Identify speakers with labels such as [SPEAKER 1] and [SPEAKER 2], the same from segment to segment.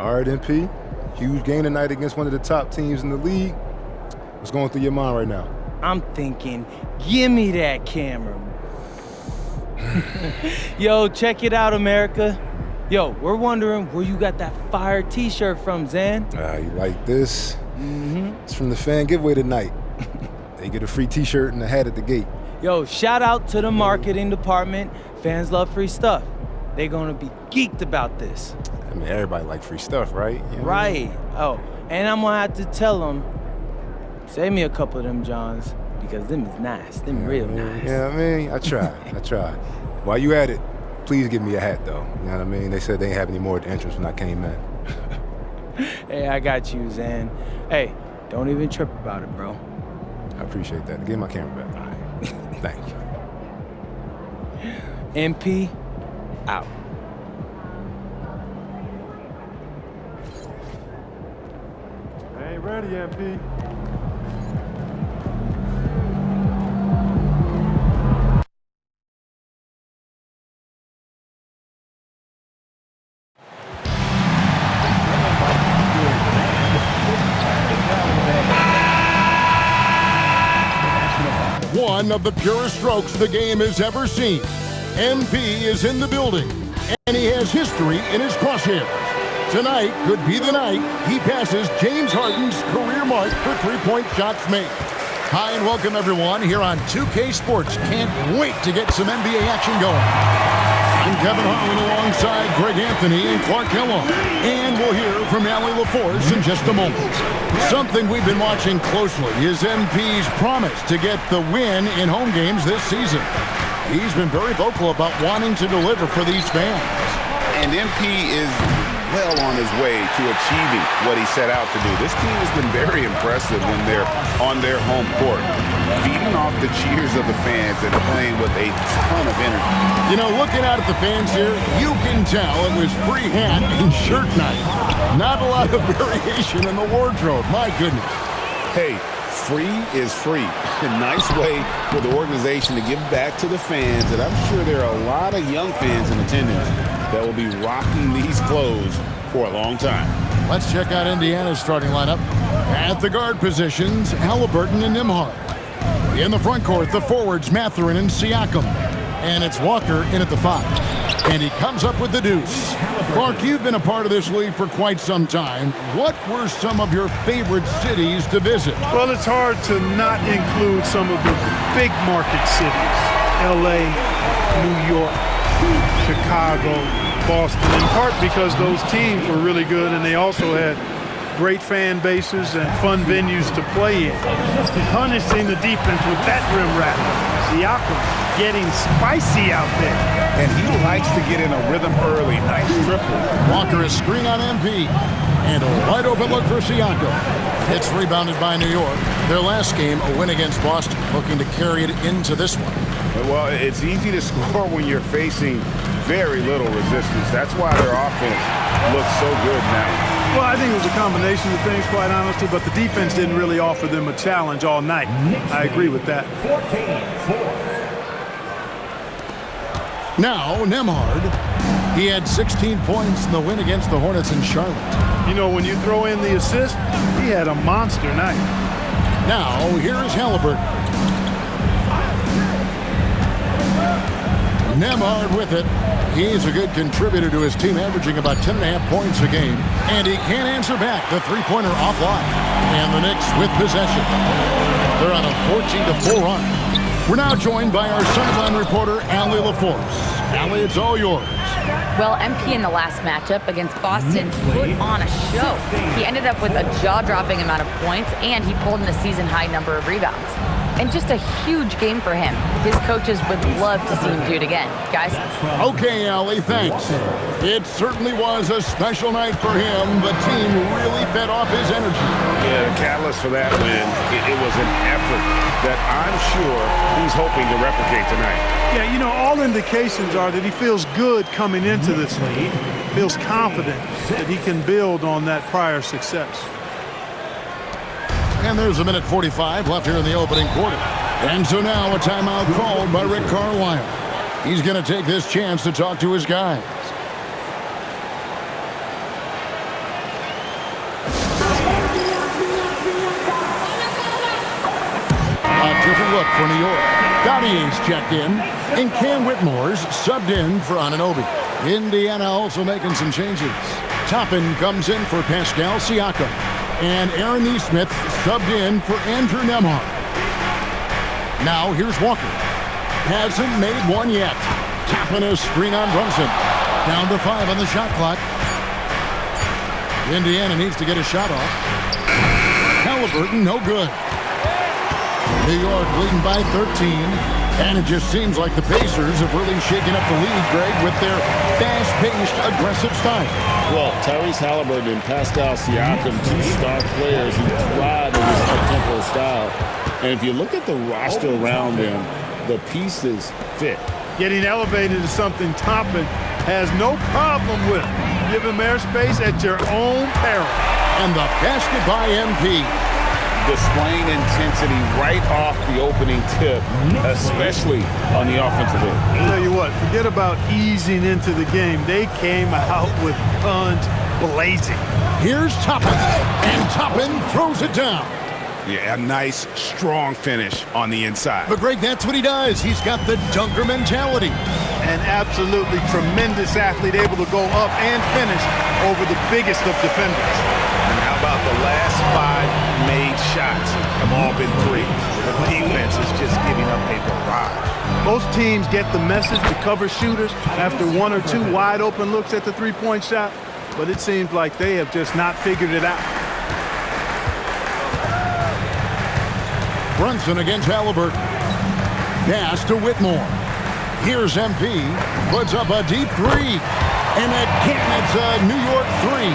[SPEAKER 1] All right, MP. Huge game tonight against one of the top teams in the league. What's going through your mind right now?
[SPEAKER 2] I'm thinking, give me that camera. Yo, check it out, America. Yo, we're wondering where you got that fire t-shirt from, Zan.
[SPEAKER 1] You like this?
[SPEAKER 2] Mm-hmm.
[SPEAKER 1] It's from the fan giveaway tonight. They get a free t-shirt and a hat at the gate.
[SPEAKER 2] Yo, shout out to the marketing department. Fans love free stuff. They're gonna be geeked about this.
[SPEAKER 1] I mean, everybody like free stuff, right? You know?
[SPEAKER 2] Right. Oh, and I'm gonna have to tell them, save me a couple of them Johns, because them is nice. Them real nice.
[SPEAKER 1] Yeah, I mean, I try. While you at it, please give me a hat, though. You know what I mean? They said they didn't have any more at the entrance when I came in.
[SPEAKER 2] Hey, I got you, Zan. Hey, don't even trip about it, bro.
[SPEAKER 1] I appreciate that. Give my camera back.
[SPEAKER 2] All right.
[SPEAKER 1] Thank you.
[SPEAKER 2] MP, out.
[SPEAKER 3] I ain't ready, MP.
[SPEAKER 4] One of the purest strokes the game has ever seen. MP is in the building, and he has history in his crosshairs. Tonight could be the night he passes James Harden's career mark for three-point shots made. Hi, and welcome, everyone, here on 2K Sports. Can't wait to get some NBA action going. I'm Kevin Harlan alongside Greg Anthony and Clark Kellogg. And we'll hear from Allie LaForce in just a moment. Something we've been watching closely is MP's promise to get the win in home games this season. He's been very vocal about wanting to deliver for these fans.
[SPEAKER 5] And MP is well on his way to achieving what he set out to do. This team has been very impressive when they're on their home court, feeding off the cheers of the fans and playing with a ton of energy.
[SPEAKER 4] You know, looking out at the fans here, you can tell it was free hat and shirt night. Not a lot of variation in the wardrobe, my goodness.
[SPEAKER 5] Hey, free is free. A nice way for the organization to give back to the fans, and I'm sure there are a lot of young fans in attendance that will be rocking these clothes for a long time.
[SPEAKER 4] Let's check out Indiana's starting lineup. At the guard positions, Halliburton and Nembhard. In the front court, the forwards, Mathurin and Siakam. And it's Walker in at the 5. And he comes up with the deuce. Clark, you've been a part of this league for quite some time. What were some of your favorite cities to visit?
[SPEAKER 3] Well, it's hard to not include some of the big market cities. LA, New York, Chicago, Boston, in part because those teams were really good and they also had great fan bases and fun venues to play in. Punishing the defense with that rim rattler. Siakam getting spicy out there.
[SPEAKER 5] And he likes to get in a rhythm early. Nice triple.
[SPEAKER 4] Walker is screen on MP. And a wide open look for Siakam. It's rebounded by New York. Their last game, a win against Boston, looking to carry it into this one.
[SPEAKER 5] Well, it's easy to score when you're facing very little resistance. That's why their offense looks so good now.
[SPEAKER 3] Well, I think it was a combination of things, quite honestly, but the defense didn't really offer them a challenge all night. I agree with that.
[SPEAKER 4] Now, Nembhard. He had 16 points in the win against the Hornets in Charlotte.
[SPEAKER 3] You know, when you throw in the assist, he had a monster night.
[SPEAKER 4] Now, here is Halliburton. Nembhard with it. He's a good contributor to his team, averaging about 10.5 points a game. And he can't answer back. The three-pointer offline. And the Knicks with possession. They're on a 14-4 run. We're now joined by our sideline reporter, Allie LaForce. Allie, it's all yours.
[SPEAKER 6] Well, MP in the last matchup against Boston put on a show. He ended up with a jaw-dropping amount of points, and he pulled in a season-high number of rebounds. And just a huge game for him. His coaches would love to see him do it again. Guys?
[SPEAKER 4] Okay, Allie, thanks. It certainly was a special night for him. The team really fed off his energy.
[SPEAKER 5] Yeah, the catalyst for that win, it was an effort that I'm sure he's hoping to replicate tonight.
[SPEAKER 3] Yeah, you know, all indications are that he feels good coming into this league. Feels confident that he can build on that prior success.
[SPEAKER 4] And there's a minute 45 left here in the opening quarter. And so now a timeout called by Rick Carlisle. He's going to take this chance to talk to his guys. look for New York. Gautier's checked in, and Cam Whitmore's subbed in for Anunoby. Indiana also making some changes. Toppin comes in for Pascal Siakam, and Aaron Nesmith subbed in for Andrew Nembhard. Now here's Walker. Hasn't made one yet. Tapping a screen on Brunson. Down to 5 on the shot clock. Indiana needs to get a shot off. Halliburton, no good. New York leading by 13. And it just seems like the Pacers have really shaken up the lead, Greg, with their fast-paced, aggressive style.
[SPEAKER 7] Well, Tyrese Halliburton and Pascal Siakam, two star players who thrive in this up-tempo style. And if you look at the roster around them, the pieces fit.
[SPEAKER 3] Getting elevated is something Toppin has no problem with. Give him airspace at your own peril.
[SPEAKER 4] And the basket by MP.
[SPEAKER 5] Displaying intensity right off the opening tip, especially on the offensive end.
[SPEAKER 3] I'll tell you what, forget about easing into the game. They came out with guns blazing.
[SPEAKER 4] Here's Toppin, and Toppin throws it down.
[SPEAKER 5] Yeah, a nice, strong finish on the inside.
[SPEAKER 4] But Greg, that's what he does. He's got the dunker mentality.
[SPEAKER 3] An absolutely tremendous athlete, able to go up and finish over the biggest of defenders.
[SPEAKER 5] And how about the last 5 made shots have all been threes? The defense is just giving up a barrage.
[SPEAKER 3] Most teams get the message to cover shooters after 1 or 2 wide open looks at the three-point shot, but it seems like they have just not figured it out.
[SPEAKER 4] Brunson against Halliburton. Pass to Whitmore. Here's MP. Puts up a deep 3. And again, it's a New York 3.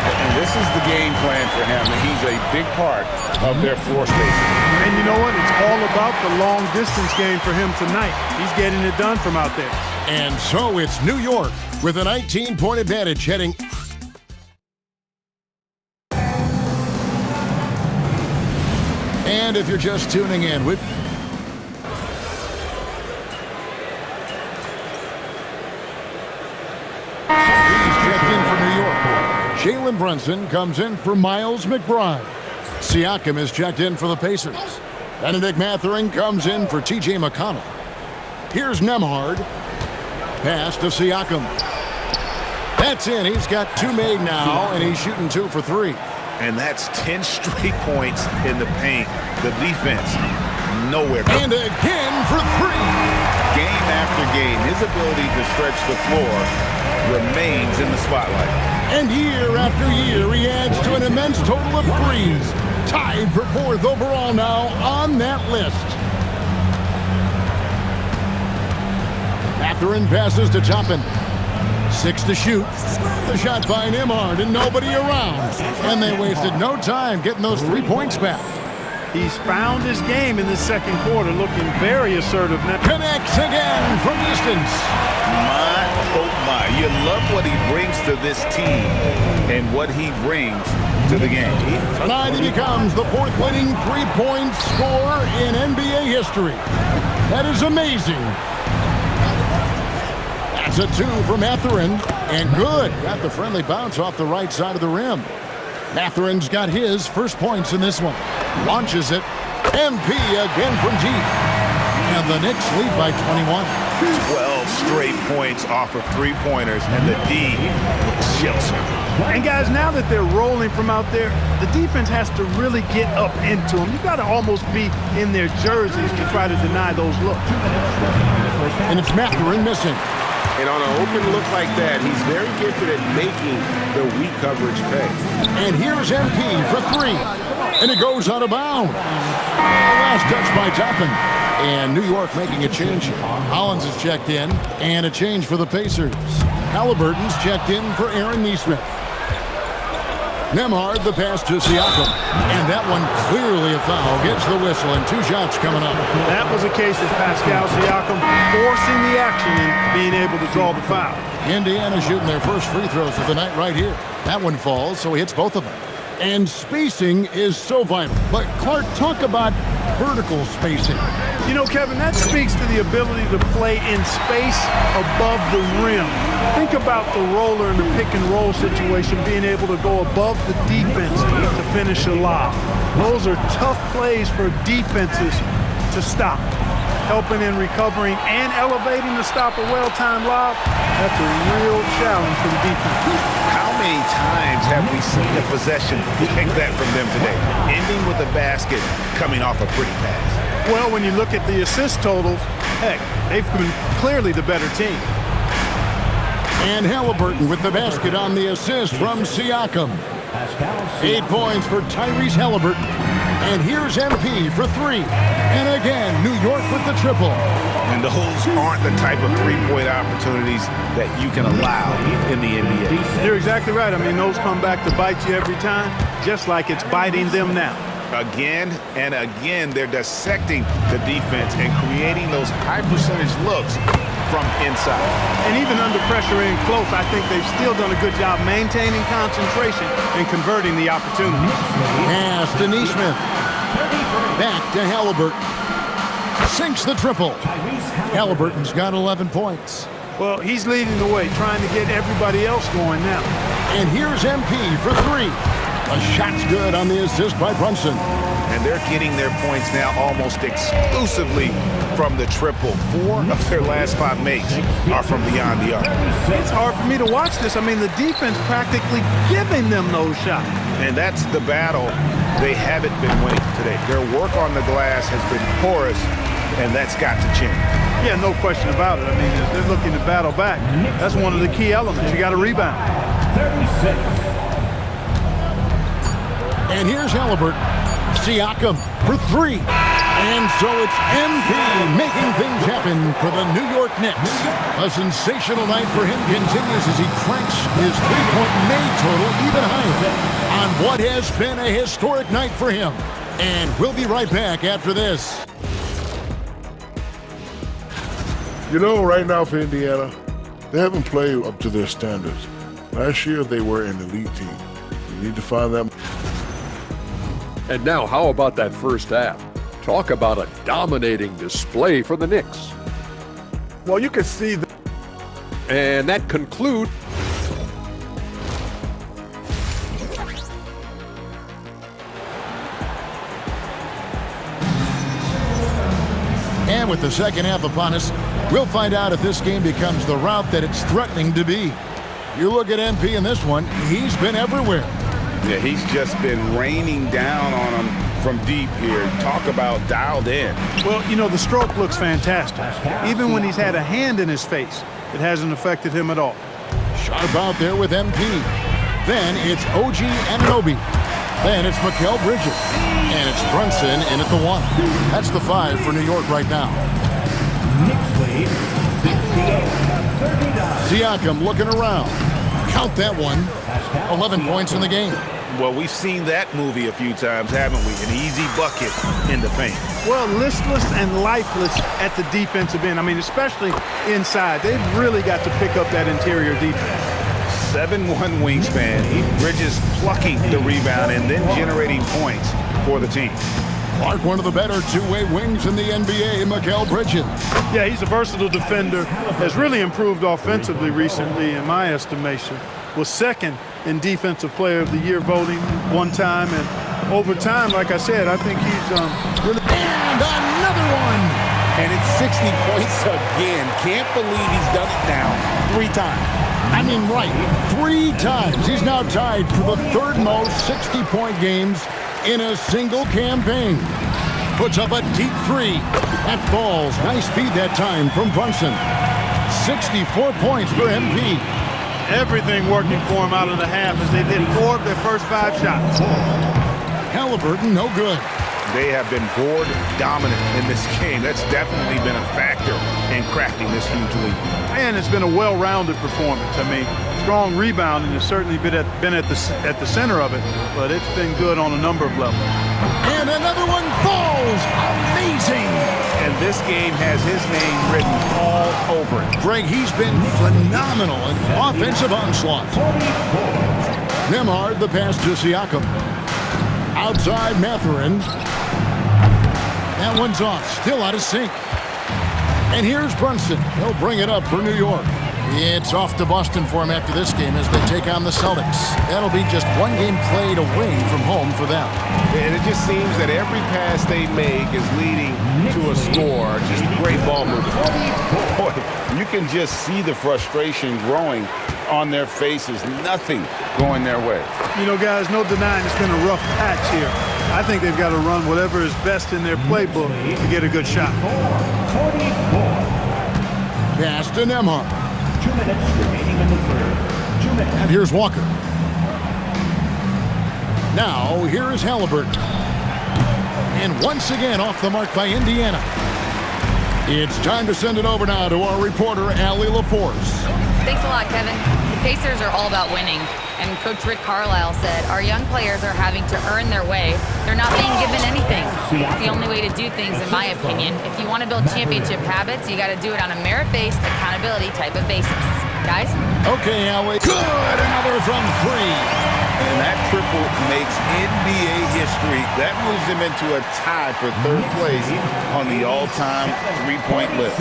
[SPEAKER 5] And this is the game plan for him, and he's a big part of their floor spacing.
[SPEAKER 3] And you know what? It's all about the long-distance game for him tonight. He's getting it done from out there.
[SPEAKER 4] And so it's New York with a 19-point advantage heading. And if you're just tuning in, he's checked in for New York. Jalen Brunson comes in for Miles McBride. Siakam is checked in for the Pacers. Benedict Mathurin comes in for T.J. McConnell. Here's Nembhard. Pass to Siakam. That's in. He's got 2 made now, and he's shooting 2 for 3.
[SPEAKER 5] And that's 10 straight points in the paint. The defense, nowhere.
[SPEAKER 4] And again for 3.
[SPEAKER 5] Game after game, his ability to stretch the floor remains in the spotlight.
[SPEAKER 4] And year after year, he adds to an immense total of 3s. Tied for 4th overall now on that list. Mathurin passes to Toppin. 6 to shoot. The shot by Nembhard and nobody around. And they wasted no time getting those 3 points back.
[SPEAKER 3] He's found his game in the second quarter, looking very assertive now.
[SPEAKER 4] Connects again from distance.
[SPEAKER 5] My, oh my. You love what he brings to this team and what he brings to the game.
[SPEAKER 4] Tonight he becomes the 4th leading 3-point scorer in NBA history. That is amazing. That's a 2 for Mathurin, and good. Got the friendly bounce off the right side of the rim. Mathurin's got his first points in this one. Launches it. MP again from deep. And the Knicks lead by 21.
[SPEAKER 5] 12 straight points off of 3-pointers, and the D chills him.
[SPEAKER 3] And guys, now that they're rolling from out there, the defense has to really get up into them. You've got to almost be in their jerseys to try to deny those looks.
[SPEAKER 4] And it's Mathurin missing.
[SPEAKER 5] And on an open look like that, he's very gifted at making the weak coverage pay.
[SPEAKER 4] And here's MP for 3. And it goes out of bounds. Last touch by Toppin. And New York making a change. Hollins is checked in. And a change for the Pacers. Halliburton's checked in for Aaron Nesmith. Nembhard, the pass to Siakam. And that one clearly a foul. Gets the whistle, and 2 shots coming up.
[SPEAKER 3] That was a case of Pascal Siakam forcing the action and being able to draw the foul.
[SPEAKER 4] Indiana shooting their first free throws of the night right here. That one falls, so he hits both of them. And spacing is so vital. But Clark, talk about vertical spacing.
[SPEAKER 3] You know, Kevin, that speaks to the ability to play in space above the rim. Think about the roller in the pick and roll situation, being able to go above the defense to finish a lob. Those are tough plays for defenses to stop. Helping in recovering and elevating to stop a well-timed lob, that's a real challenge for the defense.
[SPEAKER 5] How many times have we seen a possession like that from them today? Ending with a basket, coming off a pretty pass.
[SPEAKER 3] Well, when you look at the assist totals, heck, they've been clearly the better team.
[SPEAKER 4] And Halliburton with the basket on the assist from Siakam. 8 points for Tyrese Halliburton. And here's MP for 3. And again, New York with the triple.
[SPEAKER 5] And those aren't the type of three-point opportunities that you can allow in the NBA.
[SPEAKER 3] You're exactly right. I mean, those come back to bite you every time, just like it's biting them now.
[SPEAKER 5] Again and again, they're dissecting the defense and creating those high-percentage looks from inside.
[SPEAKER 3] And even under pressure in close, I think they've still done a good job maintaining concentration and converting the opportunities.
[SPEAKER 4] Pass to Neesmith. Back to Halliburton. Sinks the triple. Halliburton's got 11 points.
[SPEAKER 3] Well, he's leading the way, trying to get everybody else going now.
[SPEAKER 4] And here's MP for 3. A shot's good on the assist by Brunson.
[SPEAKER 5] And they're getting their points now almost exclusively from the triple. 4 of their last 5 makes are from beyond the arc.
[SPEAKER 3] It's hard for me to watch this. I mean, the defense practically giving them those shots.
[SPEAKER 5] And that's the battle they haven't been winning today. Their work on the glass has been porous, and that's got to change.
[SPEAKER 3] Yeah, no question about it. I mean, if they're looking to battle back, that's one of the key elements. You got to rebound.
[SPEAKER 2] 36.
[SPEAKER 4] And here's Halliburton. Siakam for 3. And so it's MP making things happen for the New York Knicks. A sensational night for him continues as he cranks his three-point made total even higher on what has been a historic night for him. And we'll be right back after this.
[SPEAKER 8] You know, right now for Indiana, they haven't played up to their standards. Last year, they were an elite team. We need to find them.
[SPEAKER 9] And now, how about that first half? Talk about a dominating display for the Knicks.
[SPEAKER 8] Well, you can see that.
[SPEAKER 9] And that concludes.
[SPEAKER 4] And with the second half upon us, we'll find out if this game becomes the route that it's threatening to be. You look at MP in this one, he's been everywhere.
[SPEAKER 5] Yeah, he's just been raining down on them from deep here. Talk about dialed in.
[SPEAKER 3] Well, you know, the stroke looks fantastic. Even when he's had a hand in his face, it hasn't affected him at all.
[SPEAKER 4] Sharp out there with MP. Then it's OG Anunoby. Then it's Mikal Bridges. And it's Brunson in at the 1. That's the 5 for New York right now. Siakam looking around. Count that one. 11 points in the game.
[SPEAKER 5] Well, we've seen that movie a few times, haven't we? An easy bucket in the paint.
[SPEAKER 3] Well, listless and lifeless at the defensive end. I mean, especially inside. They've really got to pick up that interior defense.
[SPEAKER 5] 7'1" wingspan. Bridges plucking the rebound and then generating points for the team.
[SPEAKER 4] Clark, one of the better two-way wings in the NBA, Mikal Bridges.
[SPEAKER 3] Yeah, he's a versatile defender. Has really improved offensively recently, in my estimation. Was second in Defensive Player of the Year voting one time. And over time, like I said, I think he's really...
[SPEAKER 4] And another one!
[SPEAKER 5] And it's 60 points again. Can't believe he's done it now 3 times.
[SPEAKER 4] I mean, right, 3 times. He's now tied for the 3rd most 60-point games in a single campaign. Puts up a deep 3. That falls. Nice speed that time from Brunson. 64 points for MP.
[SPEAKER 3] Everything working for him out of the half as they've hit 4 of their first 5 shots.
[SPEAKER 4] Halliburton, no good.
[SPEAKER 5] They have been board dominant in this game. That's definitely been a factor in crafting this huge lead.
[SPEAKER 3] And it's been a well-rounded performance. I mean, strong rebounding has certainly been at the center of it, but it's been good on a number of levels.
[SPEAKER 4] And another one falls. Amazing.
[SPEAKER 5] And this game has his name written all over it.
[SPEAKER 4] Greg, he's been phenomenal in offensive onslaught. Nembhard, the pass to Siakam. Outside Mathurin. That one's off, still out of sync. And here's Brunson. He'll bring it up for New York. It's off to Boston for him after this game as they take on the Celtics. That'll be just one game played away from home for them.
[SPEAKER 10] And it just seems that every pass they make is leading to a score. Just great ball movement.
[SPEAKER 5] Boy, you can just see the frustration growing on their faces. Nothing going their way.
[SPEAKER 3] You know, guys, no denying it's been a rough patch here. I think they've got to run whatever is best in their playbook to get a good shot.
[SPEAKER 4] Pass to Nembhard.
[SPEAKER 11] 2 minutes remaining in the third. 2 minutes.
[SPEAKER 4] And here's Walker. Now, here is Halliburton. And once again off the mark by Indiana. It's time to send it over now to our reporter, Allie LaForce.
[SPEAKER 6] Thanks a lot, Kevin. The Pacers are all about winning. And Coach Rick Carlisle said, our young players are having to earn their way. They're not being given anything. It's the only way to do things, in my opinion. If you want to build championship habits, you got to do it on a merit-based, accountability type of basis. Guys?
[SPEAKER 4] Okay, Allie. Good! Another from 3.
[SPEAKER 5] And that triple makes NBA history. That moves him into a tie for third place on the all-time three-point list.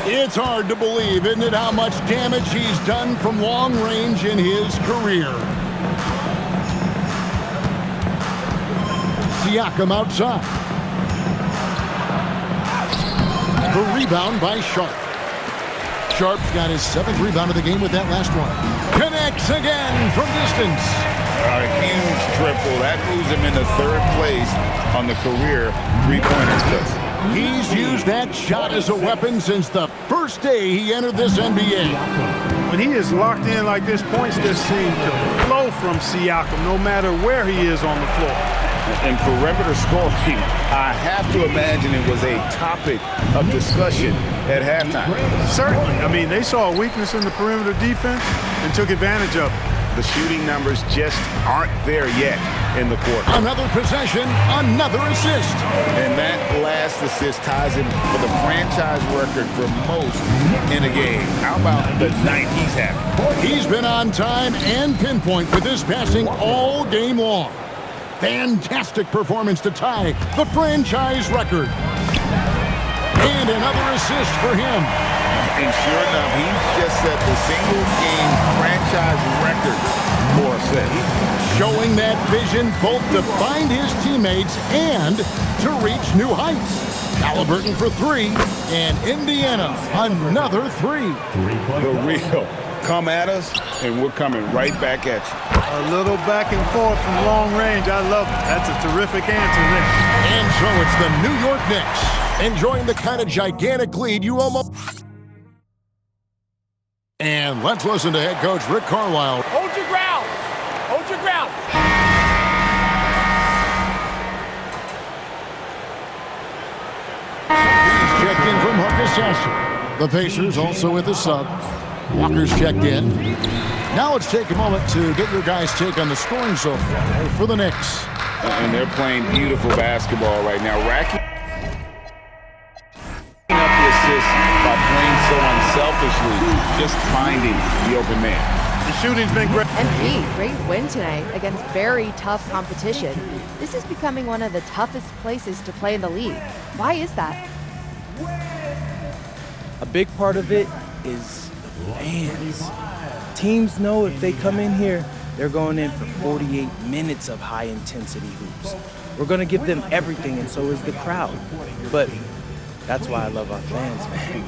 [SPEAKER 4] It's hard to believe, isn't it, how much damage he's done from long range in his career. Siakam outside. The rebound by Sharp. Sharp's got his 7th rebound of the game with that last one. Connects again from distance.
[SPEAKER 5] A huge triple. That moves him into third place on the career three-pointers list.
[SPEAKER 4] He's used that shot as a weapon since the first day he entered this NBA.
[SPEAKER 3] When he is locked in like this, points just seem to flow from Siakam no matter where he is on the floor.
[SPEAKER 5] And perimeter scoring, I have to imagine it was a topic of discussion at halftime.
[SPEAKER 3] Certainly. I mean, they saw a weakness in the perimeter defense and took advantage of it.
[SPEAKER 5] The shooting numbers just aren't there yet in the quarter.
[SPEAKER 4] Another possession, another assist.
[SPEAKER 5] And that last assist ties him for the franchise record for most in a game. How about the night he's having?
[SPEAKER 4] He's been on time and pinpoint with his passing all game long. Fantastic performance to tie the franchise record. And another assist for him.
[SPEAKER 5] And sure enough, he's just set the single-game franchise record for assists.
[SPEAKER 4] Showing that vision both to find his teammates and to reach new heights. Halliburton for 3, and Indiana another 3.
[SPEAKER 5] The real come at us, and we're coming right back at you.
[SPEAKER 3] A little back and forth from long range. I love it. That's a terrific answer there.
[SPEAKER 4] And so it's the New York Knicks enjoying the kind of gigantic lead you almost... And let's listen to head coach Rick Carlisle.
[SPEAKER 12] Hold your ground. Hold your ground.
[SPEAKER 4] He's checked in from Harkisasha. The Pacers also with a sub. Walker's checked in. Now let's take a moment to get your guys' take on the scoring so far for the Knicks.
[SPEAKER 5] And they're playing beautiful basketball right now. Racking up the assists by playing so unselfishly, just finding the open man.
[SPEAKER 3] The shooting's been great.
[SPEAKER 13] MP, great win today against very tough competition. This is becoming one of the toughest places to play in the league. Why is that?
[SPEAKER 2] A big part of it is the fans. Teams know if they come in here, they're going in for 48 minutes of high-intensity hoops. We're going to give them everything, and so is the crowd. But that's why I love our fans, man.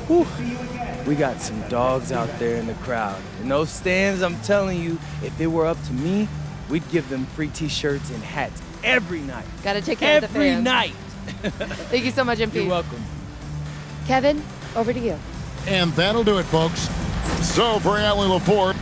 [SPEAKER 2] Whew. We got some dogs out there in the crowd. And those stands, I'm telling you, if it were up to me, we'd give them free T-shirts and hats every night.
[SPEAKER 13] Gotta take care of the fans.
[SPEAKER 2] Every night.
[SPEAKER 13] Thank you so much, MP.
[SPEAKER 2] You're welcome.
[SPEAKER 13] Kevin, over to you.
[SPEAKER 4] And that'll do it, folks. So for Allie LaForce.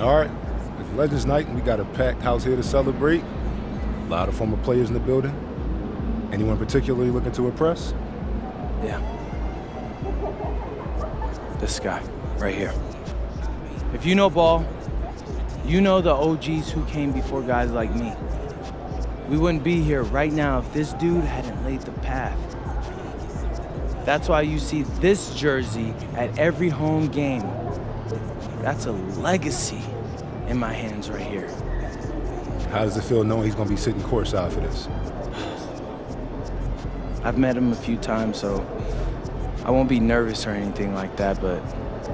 [SPEAKER 1] All right, it's Legends Night, and we got a packed house here to celebrate. A lot of former players in the building. Anyone particularly looking to impress?
[SPEAKER 2] Yeah. This guy, right here. If you know ball, you know the OGs who came before guys like me. We wouldn't be here right now if this dude hadn't laid the path. That's why you see this jersey at every home game. That's a legacy in my hands right here.
[SPEAKER 1] How does it feel knowing he's going to be sitting courtside for this?
[SPEAKER 2] I've met him a few times, so I won't be nervous or anything like that, but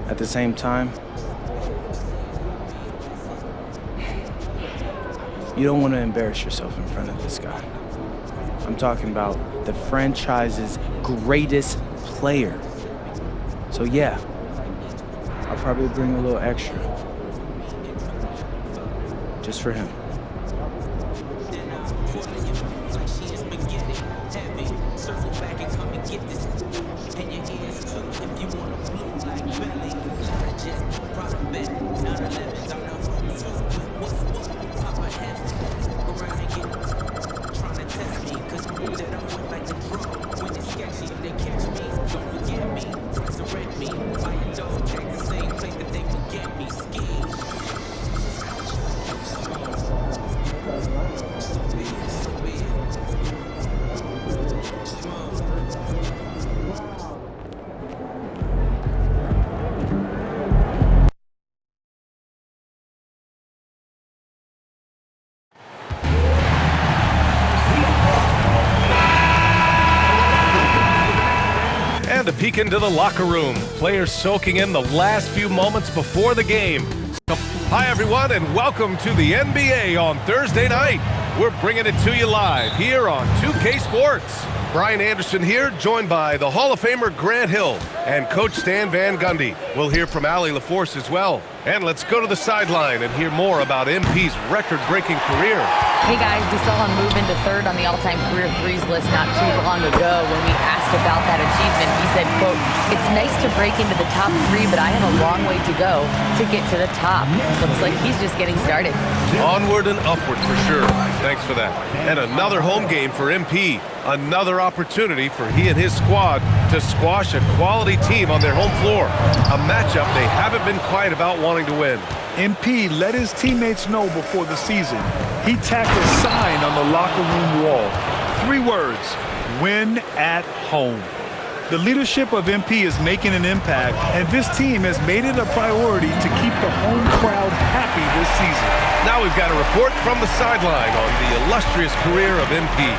[SPEAKER 2] at the same time, you don't want to embarrass yourself in front of this guy. I'm talking about the franchise's greatest player. So yeah, I'll probably bring a little extra. Just for him.
[SPEAKER 10] And a peek into the locker room. Players soaking in the last few moments before the game. So, hi everyone, and welcome to the NBA on Thursday night. We're bringing it to you live here on 2K Sports. Brian Anderson here, joined by the Hall of Famer Grant Hill and Coach Stan Van Gundy. We'll hear from Allie LaForce as well. And let's go to the sideline and hear more about MP's record-breaking career.
[SPEAKER 6] Hey guys, we saw him move into third on the all-time career threes list not too long ago. When we asked about that achievement, he said, quote, "It's nice to break into the top three, but I have a long way to go to get to the top." Looks like he's just getting started.
[SPEAKER 10] Onward and upward for sure. Thanks for that. And another home game for MP. Another opportunity for he and his squad to squash a quality team on their home floor. A matchup they haven't been quiet about wanting to win.
[SPEAKER 3] MP let his teammates know before the season. He tacked a sign on the locker room wall. 3 words: win at home. The leadership of MP is making an impact, and this team has made it a priority to keep the home crowd happy this season.
[SPEAKER 10] Now we've got a report from the sideline on the illustrious career of MP.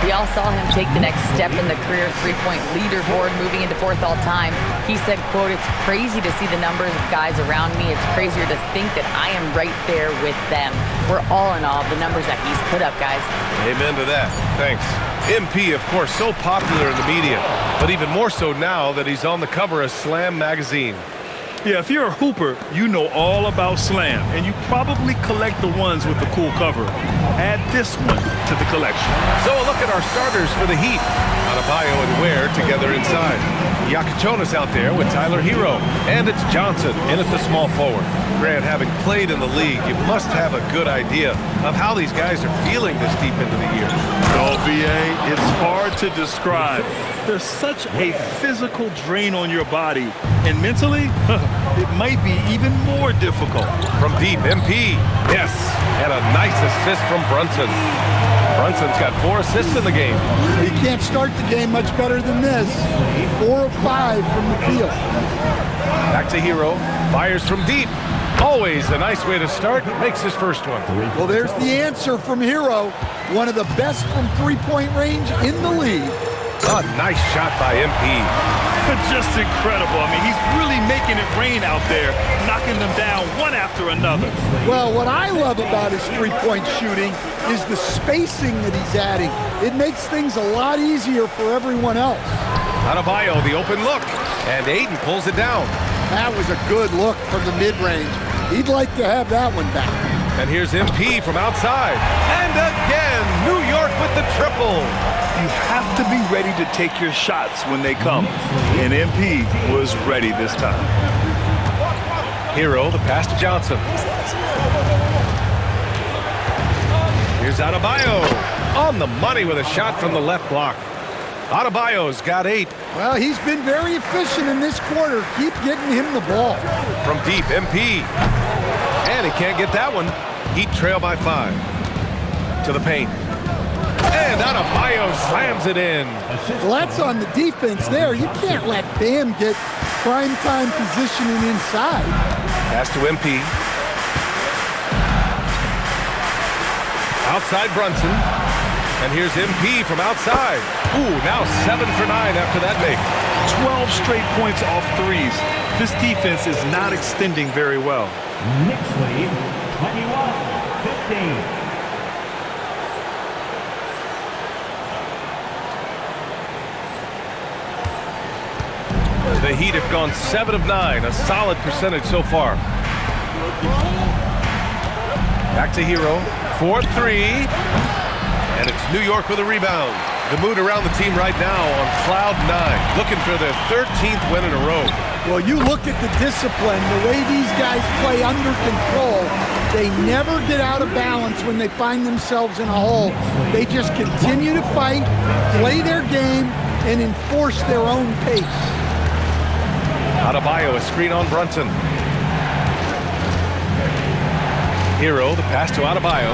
[SPEAKER 6] We all saw him take the next step in the career three-point leaderboard, moving into 4th all-time. He said, quote, "It's crazy to see the numbers of guys around me. It's crazier to think that I am right there with them." We're all in awe of the numbers that he's put up, guys.
[SPEAKER 10] Amen to that. Thanks. MP, of course, so popular in the media, but even more so now that he's on the cover of Slam magazine.
[SPEAKER 3] Yeah, if you're a hooper, you know all about Slam, and you probably collect the ones with the cool cover. Add this one to the collection.
[SPEAKER 10] So a look at our starters for the Heat. Adebayo and Ware together inside. Iaquichona's out there with Tyler Hero, and it's Johnson in at the small forward. Grant, having played in the league, you must have a good idea of how these guys are feeling this deep into the year.
[SPEAKER 3] Oh, BA, it's hard to describe. There's such a physical drain on your body, and mentally, it might be even more difficult.
[SPEAKER 10] From deep, MP, yes, and a nice assist from Brunson. Brunson's got 4 assists in the game.
[SPEAKER 14] He can't start the game much better than this. 4 of 5 from the field.
[SPEAKER 10] Back to Hero, fires from deep. Always a nice way to start, makes his first one.
[SPEAKER 14] Well, there's the answer from Hero. One of the best from three-point range in the league.
[SPEAKER 10] A nice shot by MP.
[SPEAKER 3] Just incredible. I mean, he's really making it rain out there, knocking them down one after another.
[SPEAKER 14] Well, what I love about his three-point shooting is the spacing that he's adding. It makes things a lot easier for everyone else.
[SPEAKER 10] Adebayo, the open look, and Ayton pulls it down.
[SPEAKER 14] That was a good look from the mid-range. He'd like to have that one back.
[SPEAKER 10] And here's MP from outside. And again, New York with the triple.
[SPEAKER 3] You have to be ready to take your shots when they come. And MP was ready this time.
[SPEAKER 10] Hero, the pass to Johnson. Here's Adebayo on the money with a shot from the left block. Adebayo's got 8.
[SPEAKER 14] Well, he's been very efficient in this quarter. Keep getting him the ball.
[SPEAKER 10] From deep, MP. And he can't get that one. Heat trail by 5. To the paint. And Adebayo slams it in.
[SPEAKER 14] Well, that's on the defense there. You can't let Bam get prime time positioning inside.
[SPEAKER 10] Pass to MP. Outside Brunson. And here's MP from outside. Ooh, now 7 for 9 after that make.
[SPEAKER 15] 12 straight points off threes. This defense is not extending very well.
[SPEAKER 11] Knicks lead 21-15.
[SPEAKER 10] The Heat have gone 7 of 9, a solid percentage so far. Back to Hero, 4-3, and it's New York with a rebound. The mood around the team right now on cloud 9, looking for their 13th win in a row.
[SPEAKER 14] Well, you look at the discipline, the way these guys play under control. They never get out of balance when they find themselves in a hole. They just continue to fight, play their game, and enforce their own pace.
[SPEAKER 10] Adebayo, a screen on Brunson. Hero, the pass to Adebayo.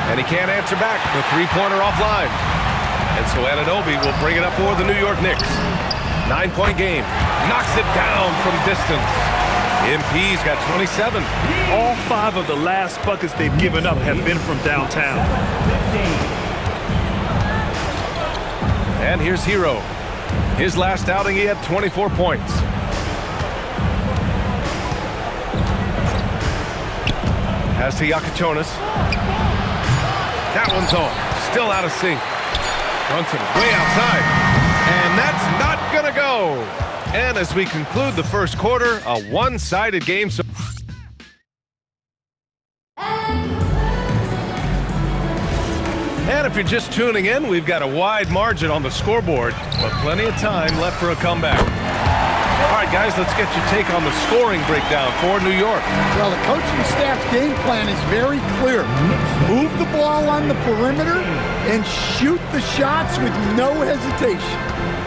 [SPEAKER 10] And he can't answer back. The three-pointer offline. And so Anunoby will bring it up for the New York Knicks. 9-point game. Knocks it down from distance. MP's got 27.
[SPEAKER 15] All 5 of the last buckets they've given up have been from downtown.
[SPEAKER 10] And here's Hero. His last outing, he had 24 points. Pass to Yakachonis. That one's off. Still out of sync. Brunson way outside. And that's not gonna go. And as we conclude the first quarter, a one-sided game. And if you're just tuning in, we've got a wide margin on the scoreboard, but plenty of time left for a comeback. All right, guys, let's get your take on the scoring breakdown for New York.
[SPEAKER 14] Well, the coaching staff's game plan is very clear. Move the ball on the perimeter and shoot the shots with no hesitation.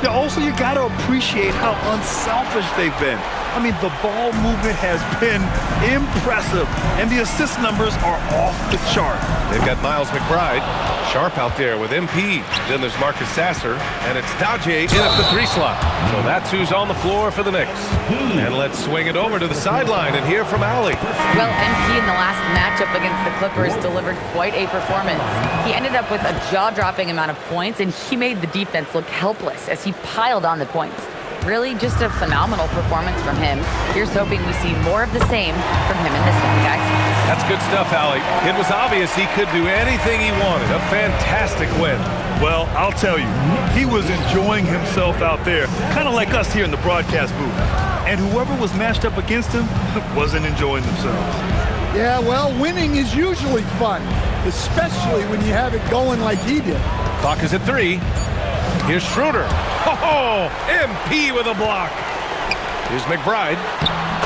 [SPEAKER 15] Yeah, also, you got to appreciate how unselfish they've been. I mean, the ball movement has been impressive, and the assist numbers are off the chart.
[SPEAKER 10] They've got Miles McBride, sharp out there with MP. Then there's Marcus Sasser, and it's Daje in at the 3 slot. So that's who's on the floor for the Knicks. And let's swing it over to the sideline and hear from Allie.
[SPEAKER 6] Well, MP in the last matchup against the Clippers delivered quite a performance. He ended up with a jaw-dropping amount of points, and he made the defense look helpless as he piled on the points. Really just a phenomenal performance from him. Here's hoping we see more of the same from him in this one, guys.
[SPEAKER 10] That's good stuff, Allie. It was obvious he could do anything he wanted. A fantastic win.
[SPEAKER 15] Well, I'll tell you, he was enjoying himself out there, kind of like us here in the broadcast booth. And whoever was matched up against him wasn't enjoying themselves.
[SPEAKER 14] Yeah, well, winning is usually fun, especially when you have it going like he did.
[SPEAKER 10] Clock is at 3. Here's Schroeder. Oh, MP with a block. Here's McBride.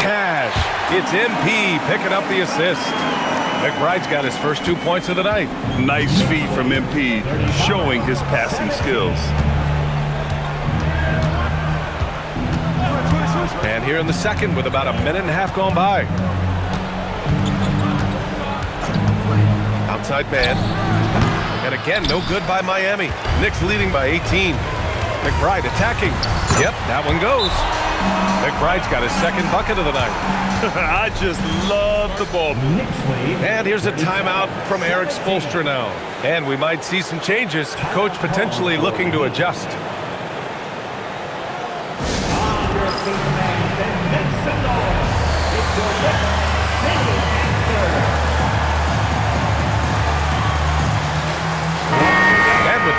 [SPEAKER 10] Cash. It's MP picking up the assist. McBride's got his first 2 points of the night.
[SPEAKER 15] Nice feed from MP, showing his passing skills.
[SPEAKER 10] And here in the second with about a minute and a half gone by. Outside man. And again, no good by Miami. Knicks leading by 18. McBride attacking. Yep, that one goes. McBride's got his second bucket of the night.
[SPEAKER 15] I just love the ball.
[SPEAKER 10] And here's a timeout from Eric Spoelstra now. And we might see some changes. Coach potentially looking to adjust.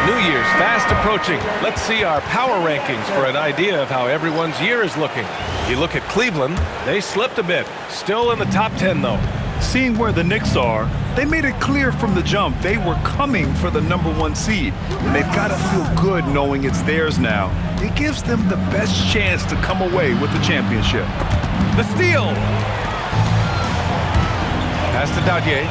[SPEAKER 10] New Year's fast approaching. Let's see our power rankings for an idea of how everyone's year is looking. You look at Cleveland, they slipped a bit. Still in the top 10, though.
[SPEAKER 15] Seeing where the Knicks are, they made it clear from the jump they were coming for the #1 seed. And they've got to feel good knowing it's theirs now. It gives them the best chance to come away with the championship.
[SPEAKER 10] The steal. Pass to Dadier.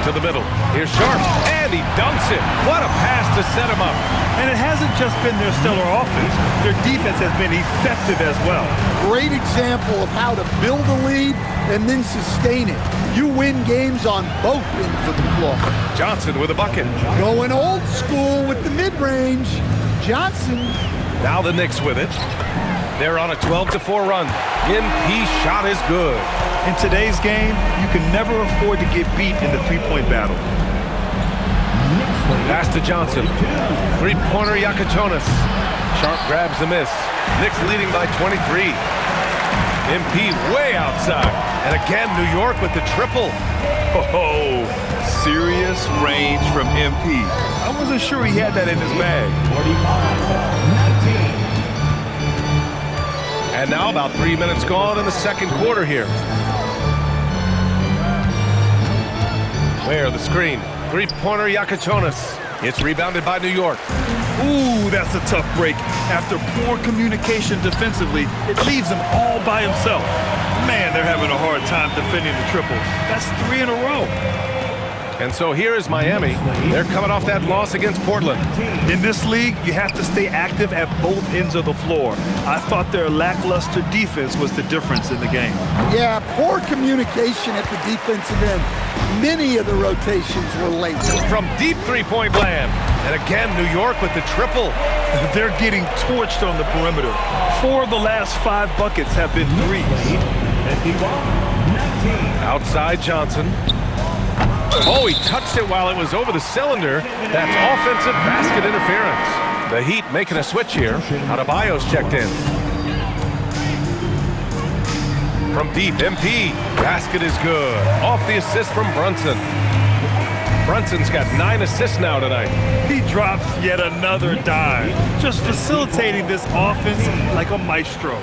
[SPEAKER 10] To the middle. Here's Sharp, and he dunks it. What a pass to set him up.
[SPEAKER 15] And it hasn't just been their stellar offense. Their defense has been effective as well.
[SPEAKER 14] Great example of how to build a lead and then sustain it. You win games on both ends of the floor.
[SPEAKER 10] Johnson with a bucket.
[SPEAKER 14] Going old school with the mid-range. Johnson.
[SPEAKER 10] Now the Knicks with it. They're on a 12-4 run. MP shot is good.
[SPEAKER 15] In today's game, you can never afford to get beat in the three-point battle.
[SPEAKER 10] Pass to Johnson. Three-pointer Yakachonis. Sharp grabs the miss. Knicks leading by 23. MP way outside. And again, New York with the triple.
[SPEAKER 15] Oh, serious range from MP. I wasn't sure he had that in his bag.
[SPEAKER 11] 45-19.
[SPEAKER 10] And now about 3 minutes gone in the second quarter here. Where the screen. Three-pointer Yakachonis. It's rebounded by New York.
[SPEAKER 15] Ooh, that's a tough break. After poor communication defensively, it leaves him all by himself. Man, they're having a hard time defending the triple. That's 3 in a row.
[SPEAKER 10] And so here is Miami. They're coming off that loss against Portland.
[SPEAKER 15] In this league, you have to stay active at both ends of the floor. I thought their lackluster defense was the difference in the game.
[SPEAKER 14] Yeah, poor communication at the defensive end. Many of the rotations were late.
[SPEAKER 10] From deep three-point land. And again, New York with the triple.
[SPEAKER 15] They're getting torched on the perimeter. 4 of the last 5 buckets have been threes.
[SPEAKER 10] Outside Johnson. Oh, he touched it while it was over the cylinder. That's offensive basket interference. The Heat making a switch here. Adebayo's checked in. From deep, MP. Basket is good. Off the assist from Brunson. Brunson's got 9 assists now tonight.
[SPEAKER 15] He drops yet another dime. Just facilitating this offense like a maestro.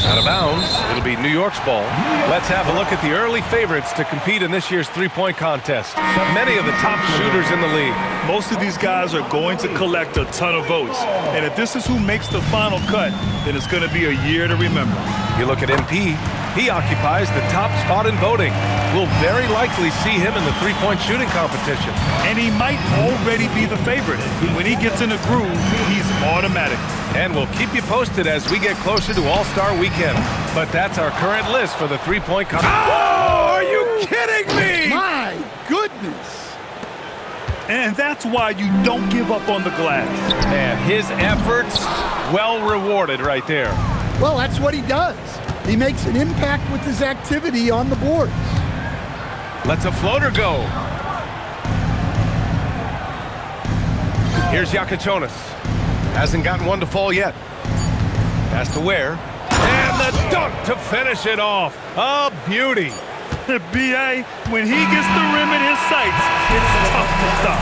[SPEAKER 10] Out of bounds. It'll be New York's ball. Let's have a look at the early favorites to compete in this year's three-point contest. Many of the top shooters in the league.
[SPEAKER 15] Most of these guys are going to collect a ton of votes. And if this is who makes the final cut, then it's going to be a year to remember.
[SPEAKER 10] You look at MP. He occupies the top spot in voting. We'll very likely see him in the three-point shooting competition.
[SPEAKER 15] And he might already be the favorite. When he gets in a groove, he's automatic.
[SPEAKER 10] And we'll keep you posted as we get closer to All-Star Weekend. But that's our current list for the three-point competition. Oh, are you kidding me?
[SPEAKER 14] My goodness.
[SPEAKER 15] And that's why you don't give up on the glass.
[SPEAKER 10] And his efforts, well rewarded right there.
[SPEAKER 14] Well, that's what he does. He makes an impact with his activity on the boards.
[SPEAKER 10] Lets a floater go. Here's Yakachonis. Hasn't gotten one to fall yet. Has to Ware. And the dunk to finish it off. A beauty.
[SPEAKER 15] B.A., when he gets the rim in his sights, it's tough to stop.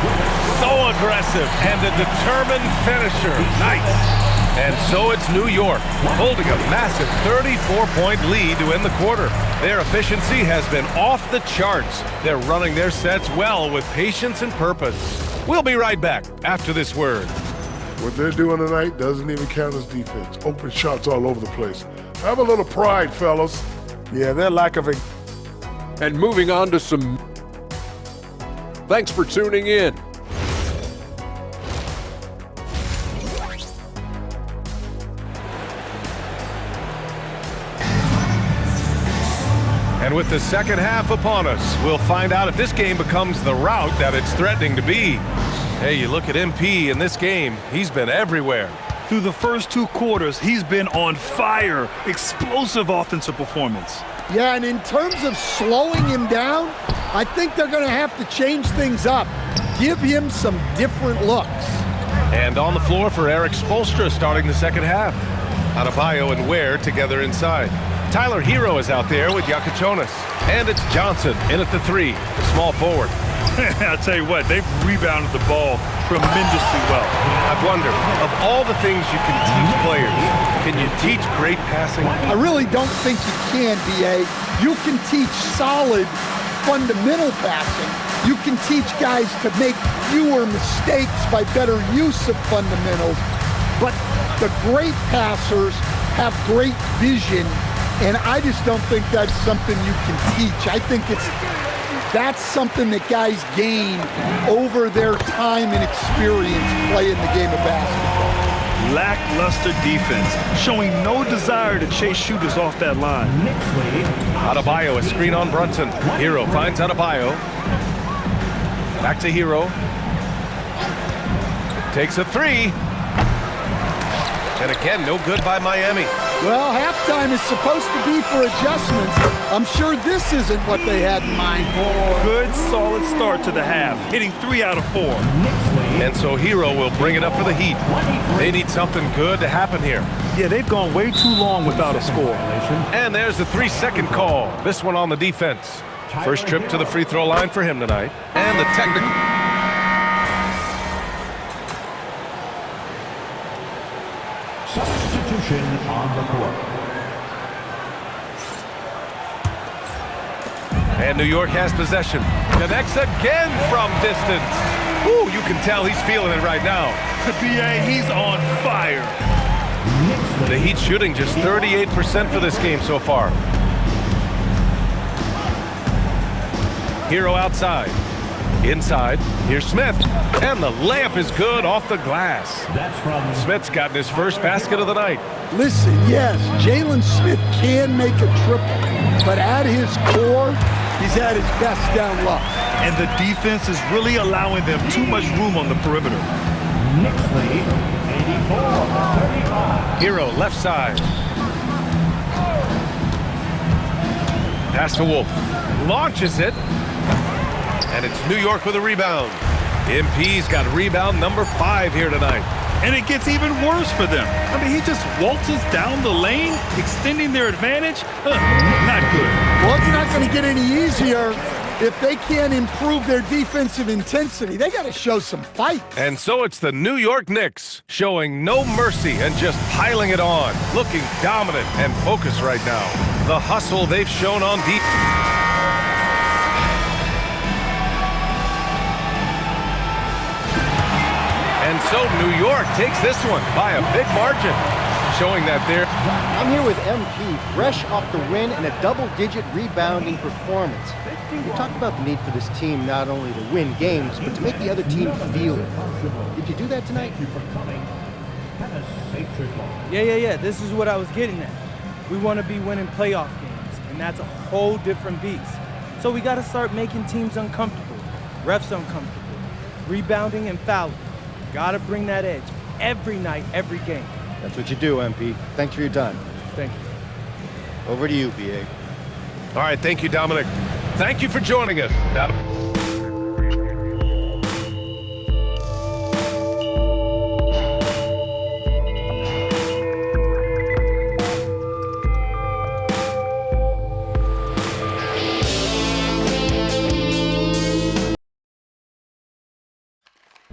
[SPEAKER 10] So aggressive and a determined finisher. Nice. And so it's New York, holding a massive 34-point lead to end the quarter. Their efficiency has been off the charts. They're running their sets well with patience and purpose. We'll be right back after this word.
[SPEAKER 8] What they're doing tonight doesn't even count as defense. Open shots all over the place. Have a little pride, fellas.
[SPEAKER 1] Yeah, their lack of...
[SPEAKER 9] And moving on to some... Thanks for tuning in.
[SPEAKER 10] And with the second half upon us, we'll find out if this game becomes the rout that it's threatening to be. Hey, you look at MP in this game, he's been everywhere.
[SPEAKER 15] Through the first 2 quarters, he's been on fire. Explosive offensive performance.
[SPEAKER 14] Yeah, and in terms of slowing him down, I think they're going to have to change things up. Give him some different looks.
[SPEAKER 10] And on the floor for Eric Spoelstra starting the second half. Adebayo and Ware together inside. Tyler Hero is out there with Yakachonis. And it's Johnson in at the 3, the small forward.
[SPEAKER 15] I'll tell you what, they've rebounded the ball tremendously well.
[SPEAKER 10] I've wondered, of all the things you can teach players, can you teach great passing?
[SPEAKER 14] I really don't think you can, B.A. You can teach solid, fundamental passing. You can teach guys to make fewer mistakes by better use of fundamentals. But the great passers have great vision And I just don't think that's something you can teach. I think that's something that guys gain over their time and experience playing the game of basketball.
[SPEAKER 15] Lackluster defense, showing no desire to chase shooters off that line.
[SPEAKER 10] Adebayo, a screen on Brunson. Hero finds Adebayo. Back to Hero. Takes a three. And again, no good by Miami.
[SPEAKER 14] Well, halftime is supposed to be for adjustments. I'm sure this isn't what they had in mind.
[SPEAKER 15] Good, solid start to the half, hitting 3 out of 4.
[SPEAKER 10] And so Hero will bring it up for the Heat. They need something good to happen here.
[SPEAKER 15] Yeah, they've gone way too long without a score.
[SPEAKER 10] And there's the 3-second call. This one on the defense. First trip to the free throw line for him tonight. And the technical.
[SPEAKER 11] Substitution on the court.
[SPEAKER 10] And New York has possession. Connects again from distance. Ooh, you can tell he's feeling it right now.
[SPEAKER 15] BA, he's on fire.
[SPEAKER 10] The Heat shooting just 38% for this game so far. Hero outside. Inside, here's Smith. And the layup is good off the glass.
[SPEAKER 11] That's from
[SPEAKER 10] Smith's gotten his first basket of the night.
[SPEAKER 14] Listen, yes, Jalen Smith can make a triple, but at his core, he's at his best down low.
[SPEAKER 15] And the defense is really allowing them too much room on the perimeter.
[SPEAKER 11] Knicks lead, 84-35.
[SPEAKER 10] Hero left side. Pass to Wolf. Launches it. And it's New York with a rebound. MP's got rebound number 5 here tonight.
[SPEAKER 15] And it gets even worse for them. I mean, he just waltzes down the lane, extending their advantage. Not good.
[SPEAKER 14] Well, it's not going to get any easier if they can't improve their defensive intensity. They got to show some fight.
[SPEAKER 10] And so it's the New York Knicks showing no mercy and just piling it on, looking dominant and focused right now. The hustle they've shown on defense. And so New York takes this one by a big margin, showing that they're...
[SPEAKER 16] I'm here with MP, fresh off the win and a double-digit rebounding performance. We talked about the need for this team not only to win games, but to make the other team feel it. Did you do that tonight?
[SPEAKER 2] Yeah. This is what I was getting at. We want to be winning playoff games, and that's a whole different beast. So we got to start making teams uncomfortable, refs uncomfortable, rebounding and fouling. Got to bring that edge every night, every game.
[SPEAKER 16] That's what you do, MP. Thanks for your time.
[SPEAKER 2] Thank you.
[SPEAKER 16] Over to you, BA.
[SPEAKER 10] All right, thank you, Dominic. Thank you for joining us.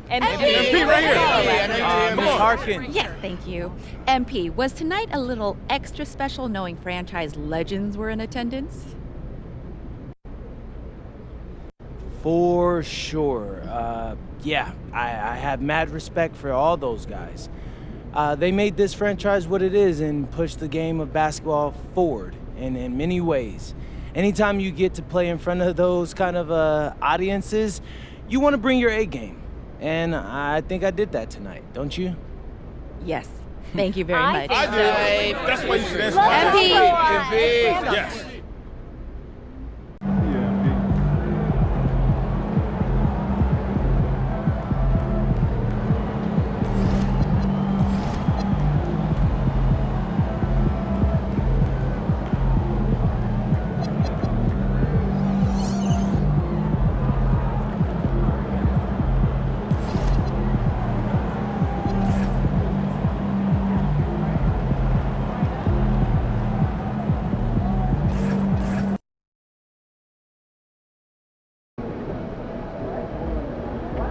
[SPEAKER 6] MP
[SPEAKER 2] right here. Ms. Harkins.
[SPEAKER 17] Yes, thank you. MP, was tonight a little extra special knowing franchise legends were in attendance?
[SPEAKER 2] For sure. Yeah, I have mad respect for all those guys. They made this franchise what it is and pushed the game of basketball forward in many ways. Anytime you get to play in front of those kind of audiences, you want to bring your A game. And I think I did that tonight, don't you?
[SPEAKER 17] Yes. Thank you very much.
[SPEAKER 12] I do. That's why you should answer my
[SPEAKER 17] MP.
[SPEAKER 12] Yes.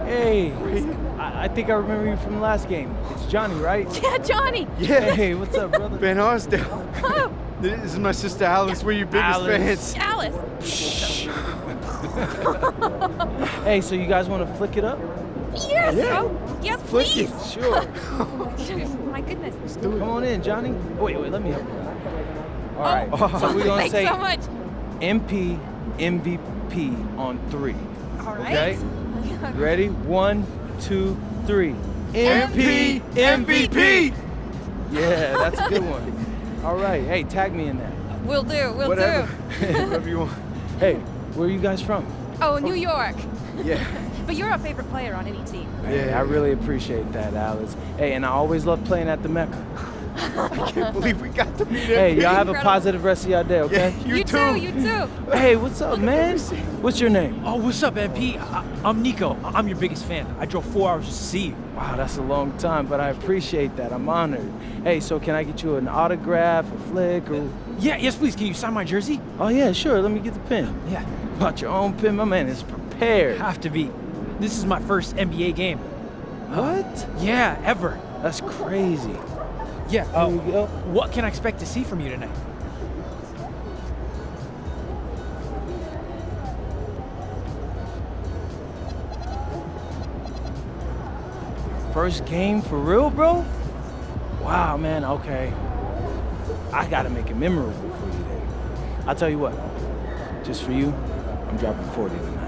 [SPEAKER 2] Hey, I think I remember you from the last game. It's Johnny, right?
[SPEAKER 17] Yeah, Johnny.
[SPEAKER 18] Yeah.
[SPEAKER 2] Hey, what's up, brother?
[SPEAKER 18] Van Arsdale.
[SPEAKER 17] Oh.
[SPEAKER 18] This is my sister Alice. We're your biggest fans.
[SPEAKER 17] Alice.
[SPEAKER 2] Shh. Hey, so you guys want to flick it up?
[SPEAKER 17] Yes.
[SPEAKER 18] Yeah.
[SPEAKER 17] Oh, yes,
[SPEAKER 18] Flick
[SPEAKER 17] please.
[SPEAKER 18] it, sure.
[SPEAKER 17] My goodness.
[SPEAKER 18] Let's do it.
[SPEAKER 2] Come on in, Johnny. Wait, let me help you. All right. So we're gonna
[SPEAKER 19] Thanks
[SPEAKER 2] say
[SPEAKER 19] so much.
[SPEAKER 2] MP MVP on 3.
[SPEAKER 19] All right.
[SPEAKER 2] Okay. Ready? 1, 2, 3.
[SPEAKER 19] MP
[SPEAKER 2] MVP. Yeah, that's a good one. All right. Hey, tag me in that.
[SPEAKER 19] Will do. Will
[SPEAKER 2] Whatever.
[SPEAKER 19] do.
[SPEAKER 2] Whatever you want. Hey, where are you guys from?
[SPEAKER 19] Oh, New York.
[SPEAKER 2] Yeah.
[SPEAKER 19] But you're our favorite player on any team.
[SPEAKER 2] Hey, I really appreciate that, Alice. Hey, and I always love playing at the Mecca.
[SPEAKER 18] I can't believe we got to meet him.
[SPEAKER 2] Hey, y'all have a positive rest of y'all day, okay?
[SPEAKER 18] Yeah,
[SPEAKER 19] You too. You too.
[SPEAKER 2] Hey, what's up, man? What's your name?
[SPEAKER 20] Oh, what's up, MP? I'm Nico. I'm your biggest fan. I drove 4 hours to see you.
[SPEAKER 2] Wow, that's a long time, but I appreciate that. I'm honored. Hey, so can I get you an autograph, a flick, or...
[SPEAKER 20] Yeah, yes, please. Can you sign my jersey?
[SPEAKER 2] Oh, yeah, sure. Let me get the pen.
[SPEAKER 20] Yeah.
[SPEAKER 2] Brought your own pen? My man is prepared.
[SPEAKER 20] Have to be. This is my first NBA game.
[SPEAKER 2] What?
[SPEAKER 20] Yeah, ever.
[SPEAKER 2] That's crazy.
[SPEAKER 20] Yeah.
[SPEAKER 2] Here we go.
[SPEAKER 20] What can I expect to see from you tonight?
[SPEAKER 2] First game for real, bro? Wow, man, okay. I gotta make it memorable for you then. I'll tell you what, just for you, I'm dropping 40 tonight.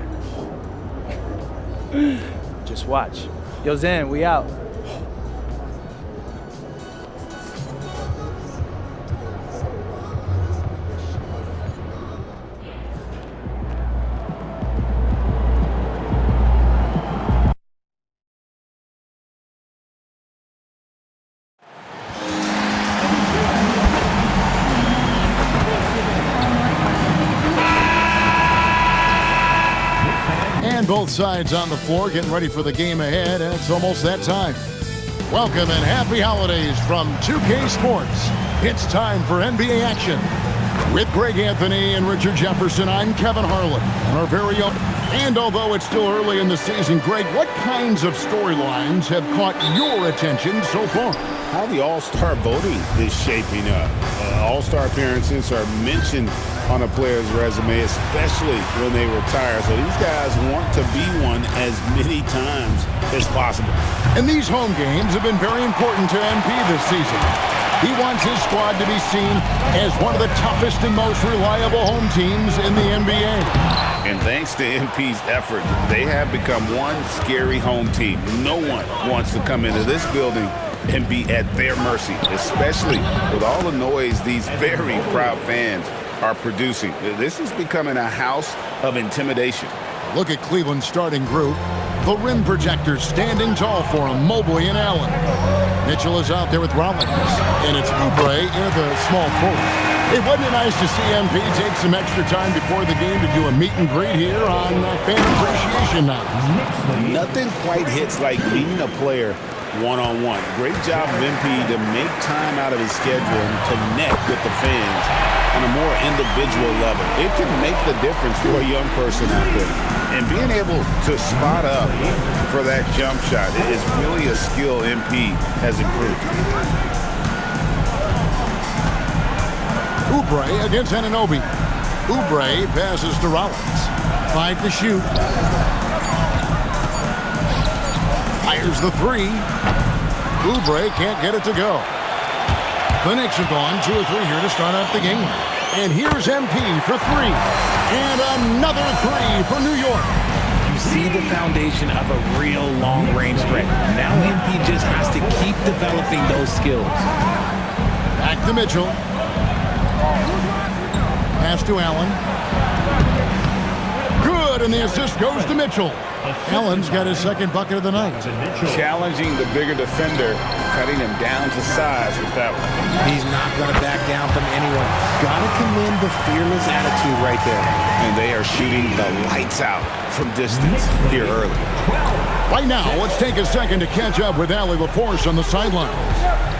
[SPEAKER 2] Just watch. Yo, Zan, we out.
[SPEAKER 4] And both sides on the floor getting ready for the game ahead, and it's almost that time. Welcome and happy holidays from 2K Sports. It's time for NBA action. With Greg Anthony and Richard Jefferson, I'm Kevin Harlan, and our very own. And although it's still early in the season, Greg, what kinds of storylines have caught your attention so far?
[SPEAKER 5] How the All-Star voting is shaping up. All-Star appearances are mentioned on a player's resume, especially when they retire. So these guys want to be one as many times as possible.
[SPEAKER 4] And these home games have been very important to MP this season. He wants his squad to be seen as one of the toughest and most reliable home teams in the NBA.
[SPEAKER 5] And thanks to MP's effort, they have become one scary home team. No one wants to come into this building and be at their mercy, especially with all the noise these very proud fans are producing. This is becoming a house of intimidation.
[SPEAKER 4] Look at Cleveland's starting group. The rim protectors standing tall for him, Mobley and Allen. Mitchell is out there with Rollins, and it's Oubre in the small forward. Hey, wasn't it nice to see MP take some extra time before the game to do a meet and greet here on Fan Appreciation Night?
[SPEAKER 5] Nothing quite hits like meeting a player one-on-one. Great job of MP to make time out of his schedule and connect with the fans on a more individual level. It can make the difference for a young person out there. And being able to spot up for that jump shot is really a skill MP has improved.
[SPEAKER 4] Oubre against Anunoby. Oubre passes to Rollins. 5 to shoot. Fires the 3. Oubre can't get it to go. The Knicks have gone 2 or 3 here to start out the game. And here's MP for 3. And another 3 for New York.
[SPEAKER 21] You see the foundation of a real long-range threat. Now MP just has to keep developing those skills.
[SPEAKER 4] Back to Mitchell. Pass to Allen. Good, and the assist goes to Mitchell. Allen's got his second bucket of the night.
[SPEAKER 5] Challenging the bigger defender, cutting him down to size with that one.
[SPEAKER 21] He's not going to back down from anyone. Gotta commend the fearless attitude right there.
[SPEAKER 5] And they are shooting the lights out from distance here early.
[SPEAKER 4] Right now, let's take a second to catch up with Allie LaForce on the sideline.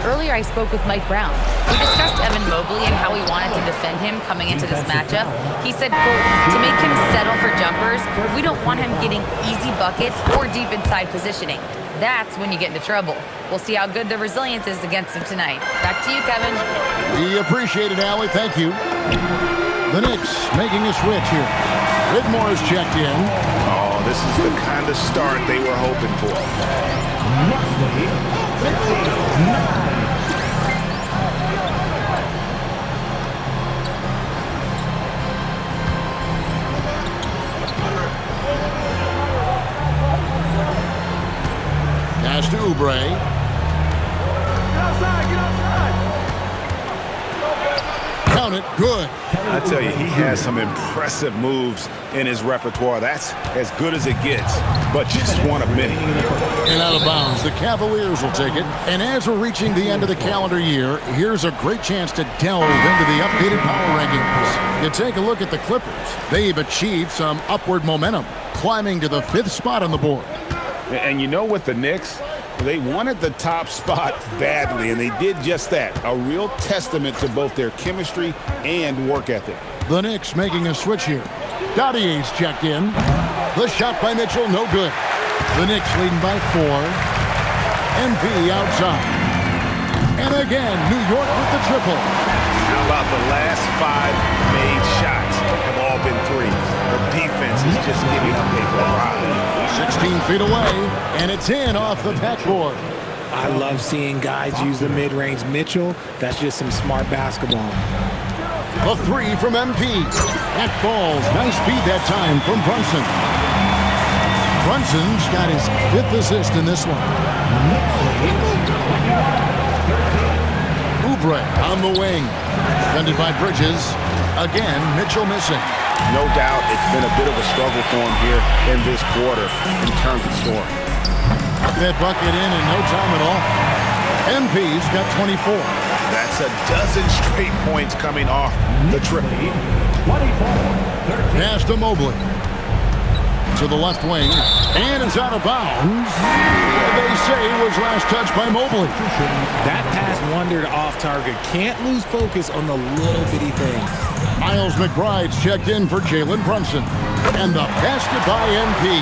[SPEAKER 6] Earlier, I spoke with Mike Brown. We discussed Evan Mobley and how we wanted to defend him coming into this matchup. He said, quote, to make him settle for jumpers, we don't want him getting easy buckets or deep inside positioning. That's when you get into trouble. We'll see how good the resilience is against him tonight. Back to you, Kevin.
[SPEAKER 4] We appreciate it, Allie. Thank you. The Knicks making a switch here. Whitmore is checked in.
[SPEAKER 5] Oh, this is the kind of start they were hoping for.
[SPEAKER 4] Pass to Oubre. Count it, good.
[SPEAKER 5] I tell you, he has some impressive moves in his repertoire. That's as good as it gets, but just one of many.
[SPEAKER 4] And out of bounds, the Cavaliers will take it. And as we're reaching the end of the calendar year, here's a great chance to delve into the updated power rankings. You take a look at the Clippers. They've achieved some upward momentum, climbing to the 5th spot on the board.
[SPEAKER 5] And you know what, the Knicks, they wanted the top spot badly, and they did just that. A real testament to both their chemistry and work ethic.
[SPEAKER 4] The Knicks making a switch here. Dottier's checked in. The shot by Mitchell, no good. The Knicks leading by 4. MP outside. And again, New York with the triple.
[SPEAKER 5] How about the last 5 made shots have all been threes? The defense is just giving up a barrage.
[SPEAKER 4] 16 feet away, and it's in off the backboard.
[SPEAKER 21] I love seeing guys use the mid-range. Mitchell, that's just some smart basketball.
[SPEAKER 4] The 3 from MP. That falls. Nice speed that time from Brunson. Brunson's got his 5th assist in this one. Oubre on the wing. Defended by Bridges. Again, Mitchell missing.
[SPEAKER 5] No doubt it's been a bit of a struggle for him here in this quarter in terms of scoring.
[SPEAKER 4] That bucket in no time at all. MP's got 24.
[SPEAKER 5] That's a dozen straight points coming off the triple.
[SPEAKER 4] Pass to Mobley. To the left wing. And it's out of bounds. They say it was last touched by Mobley.
[SPEAKER 21] That pass wandered off target. Can't lose focus on the little bitty things.
[SPEAKER 4] Miles McBride's checked in for Jalen Brunson. And the basket by MP.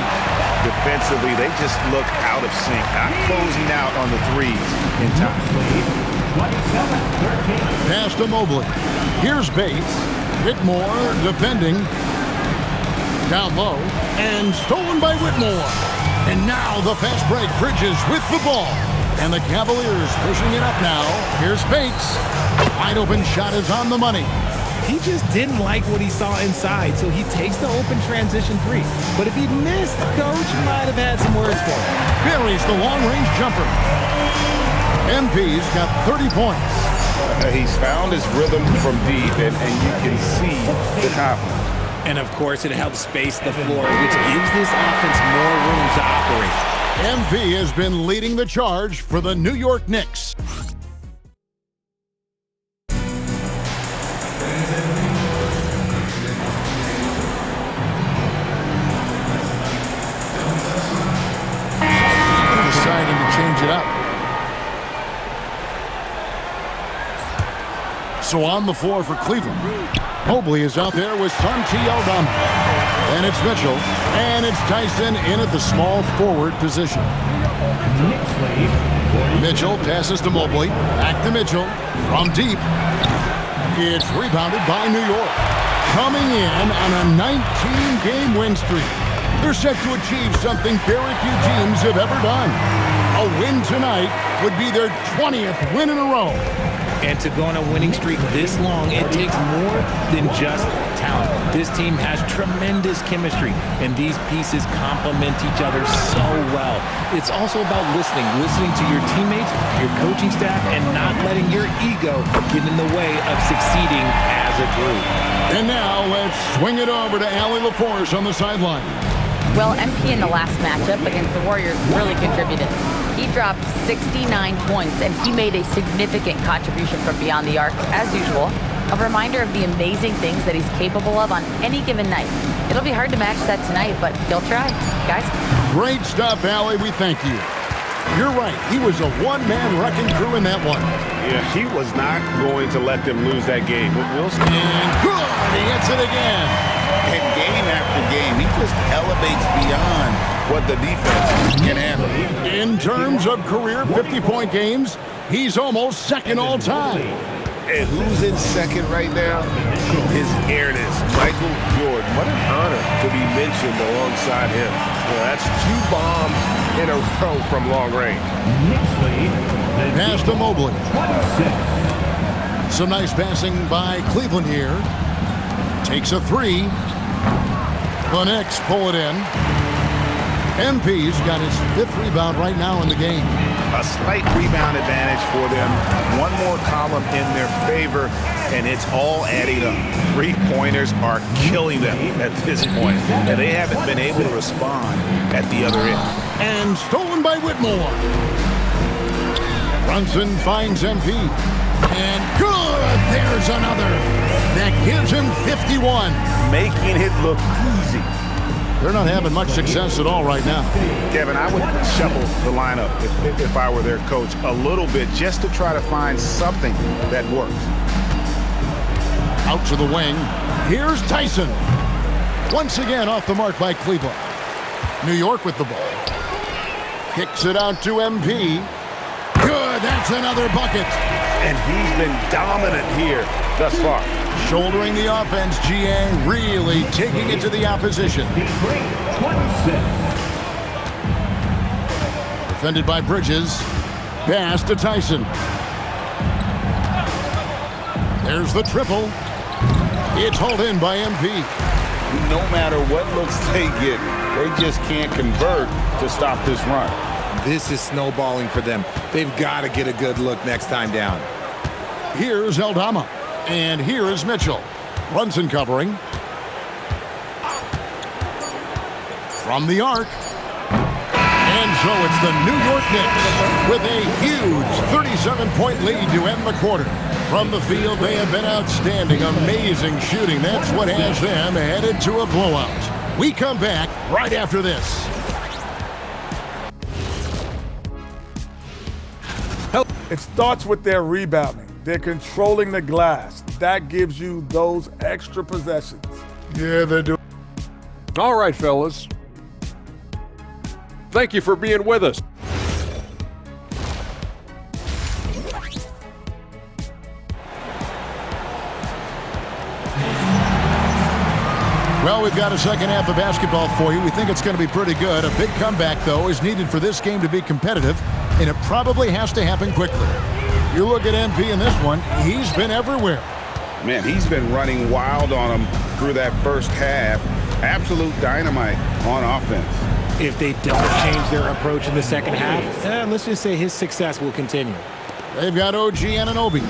[SPEAKER 5] Defensively, they just look out of sync, not closing out on the threes in time.
[SPEAKER 4] Pass to Mobley. Here's Bates. Whitmore defending. Down low. And stolen by Whitmore. And now the fast break. Bridges with the ball. And the Cavaliers pushing it up now. Here's Bates. Wide open shot is on the money.
[SPEAKER 21] He just didn't like what he saw inside, so he takes the open transition 3. But if he missed, coach might have had some words for him.
[SPEAKER 4] Buries the long-range jumper. MP's got 30 points.
[SPEAKER 5] He's found his rhythm from deep, and you can see the confidence.
[SPEAKER 21] And, of course, it helps space the floor, which gives this offense more room to operate.
[SPEAKER 4] MP has been leading the charge for the New York Knicks. Deciding to change it up. So on the floor for Cleveland. Mobley is out there with Santi Aldama. And it's Mitchell. And it's Tyson in at the small forward position. Mitchell passes to Mobley. Back to Mitchell. From deep. It's rebounded by New York. Coming in on a 19-game win streak. They're set to achieve something very few teams have ever done. A win tonight would be their 20th win in a row.
[SPEAKER 21] And to go on a winning streak this long, it takes more than just talent. This team has tremendous chemistry, and these pieces complement each other so well. It's also about listening to your teammates, your coaching staff, and not letting your ego get in the way of succeeding as a group.
[SPEAKER 4] And now let's swing it over to Allie LaForce on the sideline.
[SPEAKER 6] Well, MP in the last matchup against the Warriors really contributed. He dropped 69 points, and he made a significant contribution from beyond the arc, as usual. A reminder of the amazing things that he's capable of on any given night. It'll be hard to match that tonight, but he'll try. Guys?
[SPEAKER 4] Great stuff, Allie. We thank you. You're right. He was a one-man wrecking crew in that one.
[SPEAKER 5] Yeah, he was not going to let them lose that game. We'll see.
[SPEAKER 4] And good. He hits it again.
[SPEAKER 5] And game after game, he just elevates beyond what the defense can handle.
[SPEAKER 4] In terms of career 50-point games, he's almost second all time.
[SPEAKER 5] And who's in second right now? His airness, Michael Jordan. What an honor to be mentioned alongside him.
[SPEAKER 10] Well, that's 2 bombs in a row from long range.
[SPEAKER 4] Pass to Mobley. Some nice passing by Cleveland here. Takes a 3. The Knicks pull it in. MP's got his 5th rebound right now in the game.
[SPEAKER 5] A slight rebound advantage for them. One more column in their favor, and it's all adding up. 3-pointers are killing them at this point, and they haven't been able to respond at the other end.
[SPEAKER 4] And stolen by Whitmore. Brunson finds MP. And good! There's another. That gives him 51.
[SPEAKER 5] Making it look easy.
[SPEAKER 4] They're not having much success at all right now.
[SPEAKER 5] Kevin, I would shuffle the lineup if I were their coach a little bit just to try to find something that works.
[SPEAKER 4] Out to the wing. Here's Tyson. Once again off the mark by Cleveland. New York with the ball. Kicks it out to MP. Good, that's another bucket.
[SPEAKER 5] And he's been dominant here thus far.
[SPEAKER 4] Shouldering the offense, GA, really taking it to the opposition. Defended by Bridges. Pass to Tyson. There's the triple. It's hauled in by MP.
[SPEAKER 5] No matter what looks they get, they just can't convert to stop this run.
[SPEAKER 7] This is snowballing for them. They've got to get a good look next time down.
[SPEAKER 4] Here's Eldama. And here is Mitchell. Brunson covering. From the arc. And so it's the New York Knicks with a huge 37-point lead to end the quarter. From the field, they have been outstanding. Amazing shooting. That's what has them headed to a blowout. We come back right after this.
[SPEAKER 22] It starts with their rebounding. They're controlling the glass. That gives you those extra possessions.
[SPEAKER 8] Yeah, they do.
[SPEAKER 9] All right, fellas. Thank you for being with us.
[SPEAKER 4] Well, we've got a second half of basketball for you. We think it's going to be pretty good. A big comeback, though, is needed for this game to be competitive, and it probably has to happen quickly. You look at MP in this one, he's been everywhere.
[SPEAKER 5] Man, he's been running wild on them through that first half. Absolute dynamite on offense.
[SPEAKER 21] If they don't change their approach in the second half, let's just say his success will continue.
[SPEAKER 4] They've got OG Anunoby.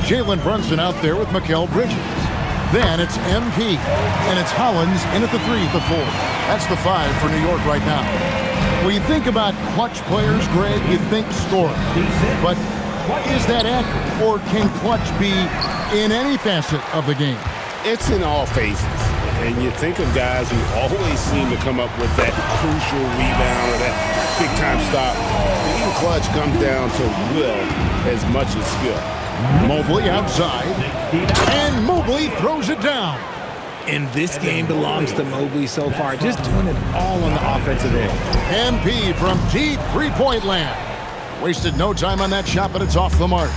[SPEAKER 4] Jalen Brunson out there with Mikal Bridges. Then it's MP, and it's Hollins in at the 3 at the 4. That's the 5 for New York right now. When you think about clutch players, Greg, you think scoring. But is that accurate, or can clutch be in any facet of the game?
[SPEAKER 5] It's in all phases. And you think of guys who always seem to come up with that crucial rebound or that big-time stop. Being clutch comes down to will as much as skill.
[SPEAKER 4] Mobley outside, and Mobley throws it down.
[SPEAKER 21] And this game belongs to Mobley so far, just doing it all on the offensive end.
[SPEAKER 4] MP from deep three-point land. Wasted no time on that shot, but it's off the mark.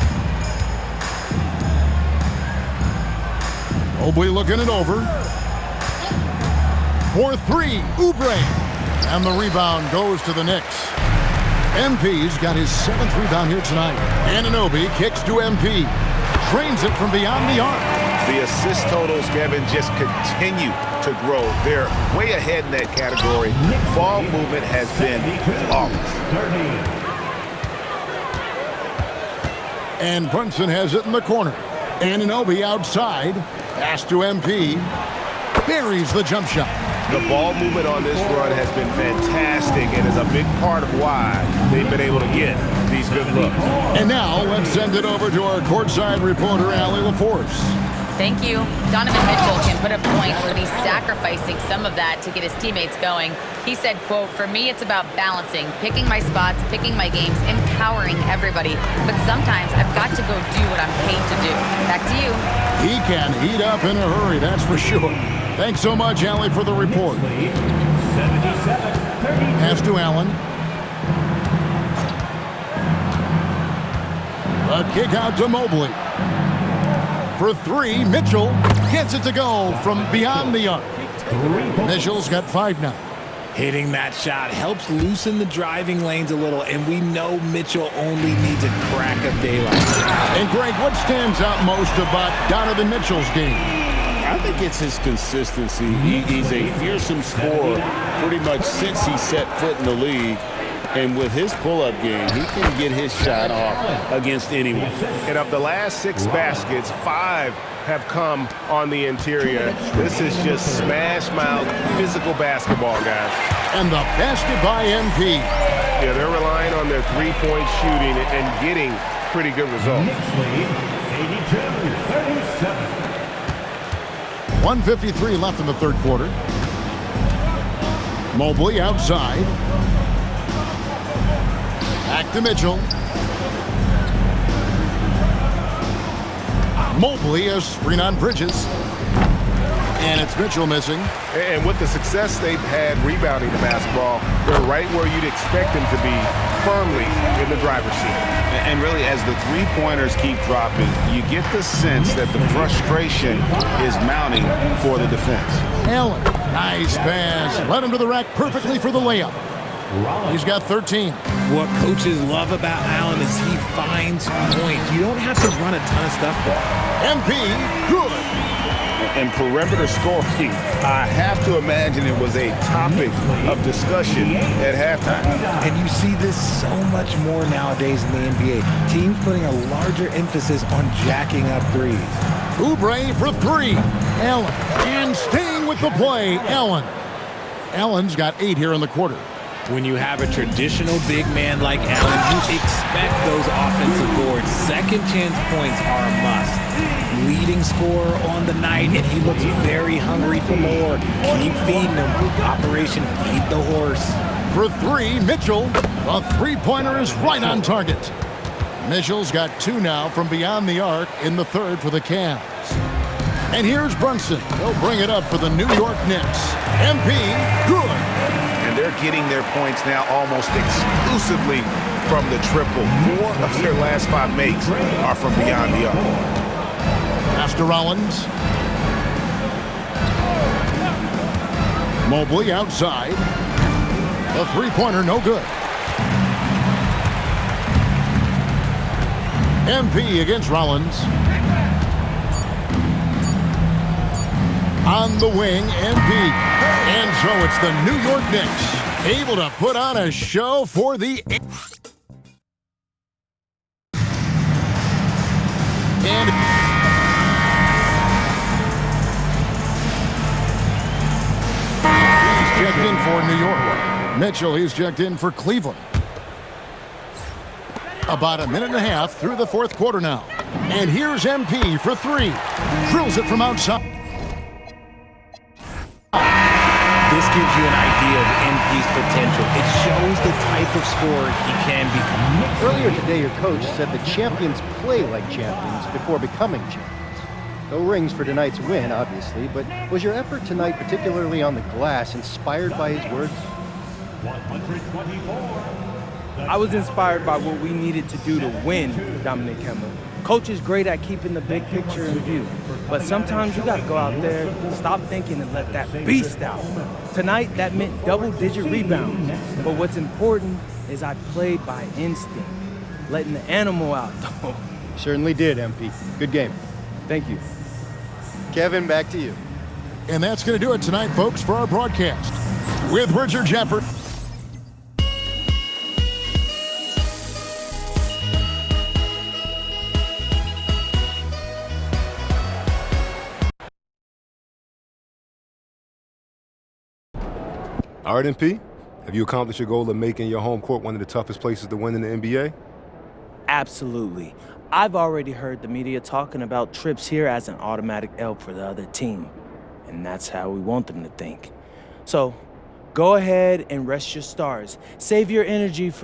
[SPEAKER 4] Mobley looking it over. For 3, Oubre. And the rebound goes to the Knicks. MP's got his 7th rebound here tonight. Anunoby kicks to MP. Trains it from beyond the arc.
[SPEAKER 5] The assist totals, Kevin, just continue to grow. They're way ahead in that category. Ball movement has been flawless.
[SPEAKER 4] And Brunson has it in the corner. Anunoby outside. Pass to MP. Buries the jump shot.
[SPEAKER 5] The ball movement on this run has been fantastic and is a big part of why they've been able to get these good looks.
[SPEAKER 4] And now let's send it over to our courtside reporter, Allie LaForce.
[SPEAKER 6] Thank you. Donovan Mitchell can put up points, but he's sacrificing some of that to get his teammates going. He said, quote, "For me, it's about balancing, picking my spots, picking my games, empowering everybody. But sometimes I've got to go do what I'm paid to do." Back to you.
[SPEAKER 4] He can heat up in a hurry, that's for sure. Thanks so much, Allie, for the report. Pass to Allen. A kick out to Mobley. For 3, Mitchell gets it to go from beyond the arc. Mitchell's got 5 now.
[SPEAKER 21] Hitting that shot helps loosen the driving lanes a little, and we know Mitchell only needs a crack of daylight.
[SPEAKER 4] And Greg, what stands out most about Donovan Mitchell's game?
[SPEAKER 3] I think it's his consistency. He's a fearsome scorer pretty much since he set foot in the league. And with his pull-up game, he can get his shot off against anyone.
[SPEAKER 13] And of the last 6 baskets, 5 have come on the interior. This is just smash-mouth physical basketball, guys.
[SPEAKER 4] And the basket by MP.
[SPEAKER 13] Yeah, they're relying on their three-point shooting and getting pretty good results.
[SPEAKER 4] 1:53 left in the third quarter. Mobley outside. Back to Mitchell. Mobley a screen on Bridges. And it's Mitchell missing.
[SPEAKER 13] And with the success they've had rebounding the basketball, they're right where you'd expect them to be, firmly in the driver's seat.
[SPEAKER 5] And really, as the three-pointers keep dropping, you get the sense that the frustration is mounting for the defense.
[SPEAKER 4] Allen, nice pass. Led him to the rack perfectly for the layup. He's got 13.
[SPEAKER 21] What coaches love about Allen is he finds points. You don't have to run a ton of stuff for him.
[SPEAKER 4] MP, good.
[SPEAKER 5] And perimeter scoring, I have to imagine it was a topic of discussion at halftime.
[SPEAKER 21] And you see this so much more nowadays in the NBA. Teams putting a larger emphasis on jacking up threes.
[SPEAKER 4] Oubre for 3. Allen, and staying with the play, Allen. Allen's got 8 here in the quarter.
[SPEAKER 21] When you have a traditional big man like Allen, you expect those offensive boards. Second chance points are a must. Leading scorer on the night, and he looks very hungry for more. Keep feeding him. Operation Feed the Horse.
[SPEAKER 4] For 3, Mitchell. A three-pointer is right on target. Mitchell's got 2 now from beyond the arc in the third for the Cavs. And here's Brunson. He'll bring it up for the New York Knicks. MP, good.
[SPEAKER 5] And they're getting their points now almost exclusively from the triple. 4 of their last 5 makes are from beyond the arc.
[SPEAKER 4] Pass to Rollins. Mobley outside. A three-pointer, no good. MP against Rollins. On the wing, MP. And so it's the New York Knicks, able to put on a show for the... And... he's checked in for New York. Mitchell, he's checked in for Cleveland. About a minute and a half through the fourth quarter now. And here's MP for 3. Drills it from outside.
[SPEAKER 21] This gives you an idea of MP's potential. It shows the type of scorer he can become.
[SPEAKER 16] Earlier today, your coach said the champions play like champions before becoming champions. No rings for tonight's win, obviously, but was your effort tonight, particularly on the glass, inspired by his words?
[SPEAKER 2] 124. I was inspired by what we needed to do to win, Dominic Hemmel. Coach is great at keeping the big picture in view, but sometimes you got to go out there, stop thinking, and let that beast out. Tonight, that meant double-digit rebounds, but what's important is I played by instinct, letting the animal out, though.
[SPEAKER 16] Certainly did, MP. Good game.
[SPEAKER 2] Thank you.
[SPEAKER 16] Kevin, back to you.
[SPEAKER 4] And that's going to do it tonight, folks, for our broadcast. With Richard Jefferson.
[SPEAKER 1] All right, MP, have you accomplished your goal of making your home court one of the toughest places to win in the NBA?
[SPEAKER 2] Absolutely. I've already heard the media talking about trips here as an automatic L for the other team, and that's how we want them to think. So, go ahead and rest your stars. Save your energy for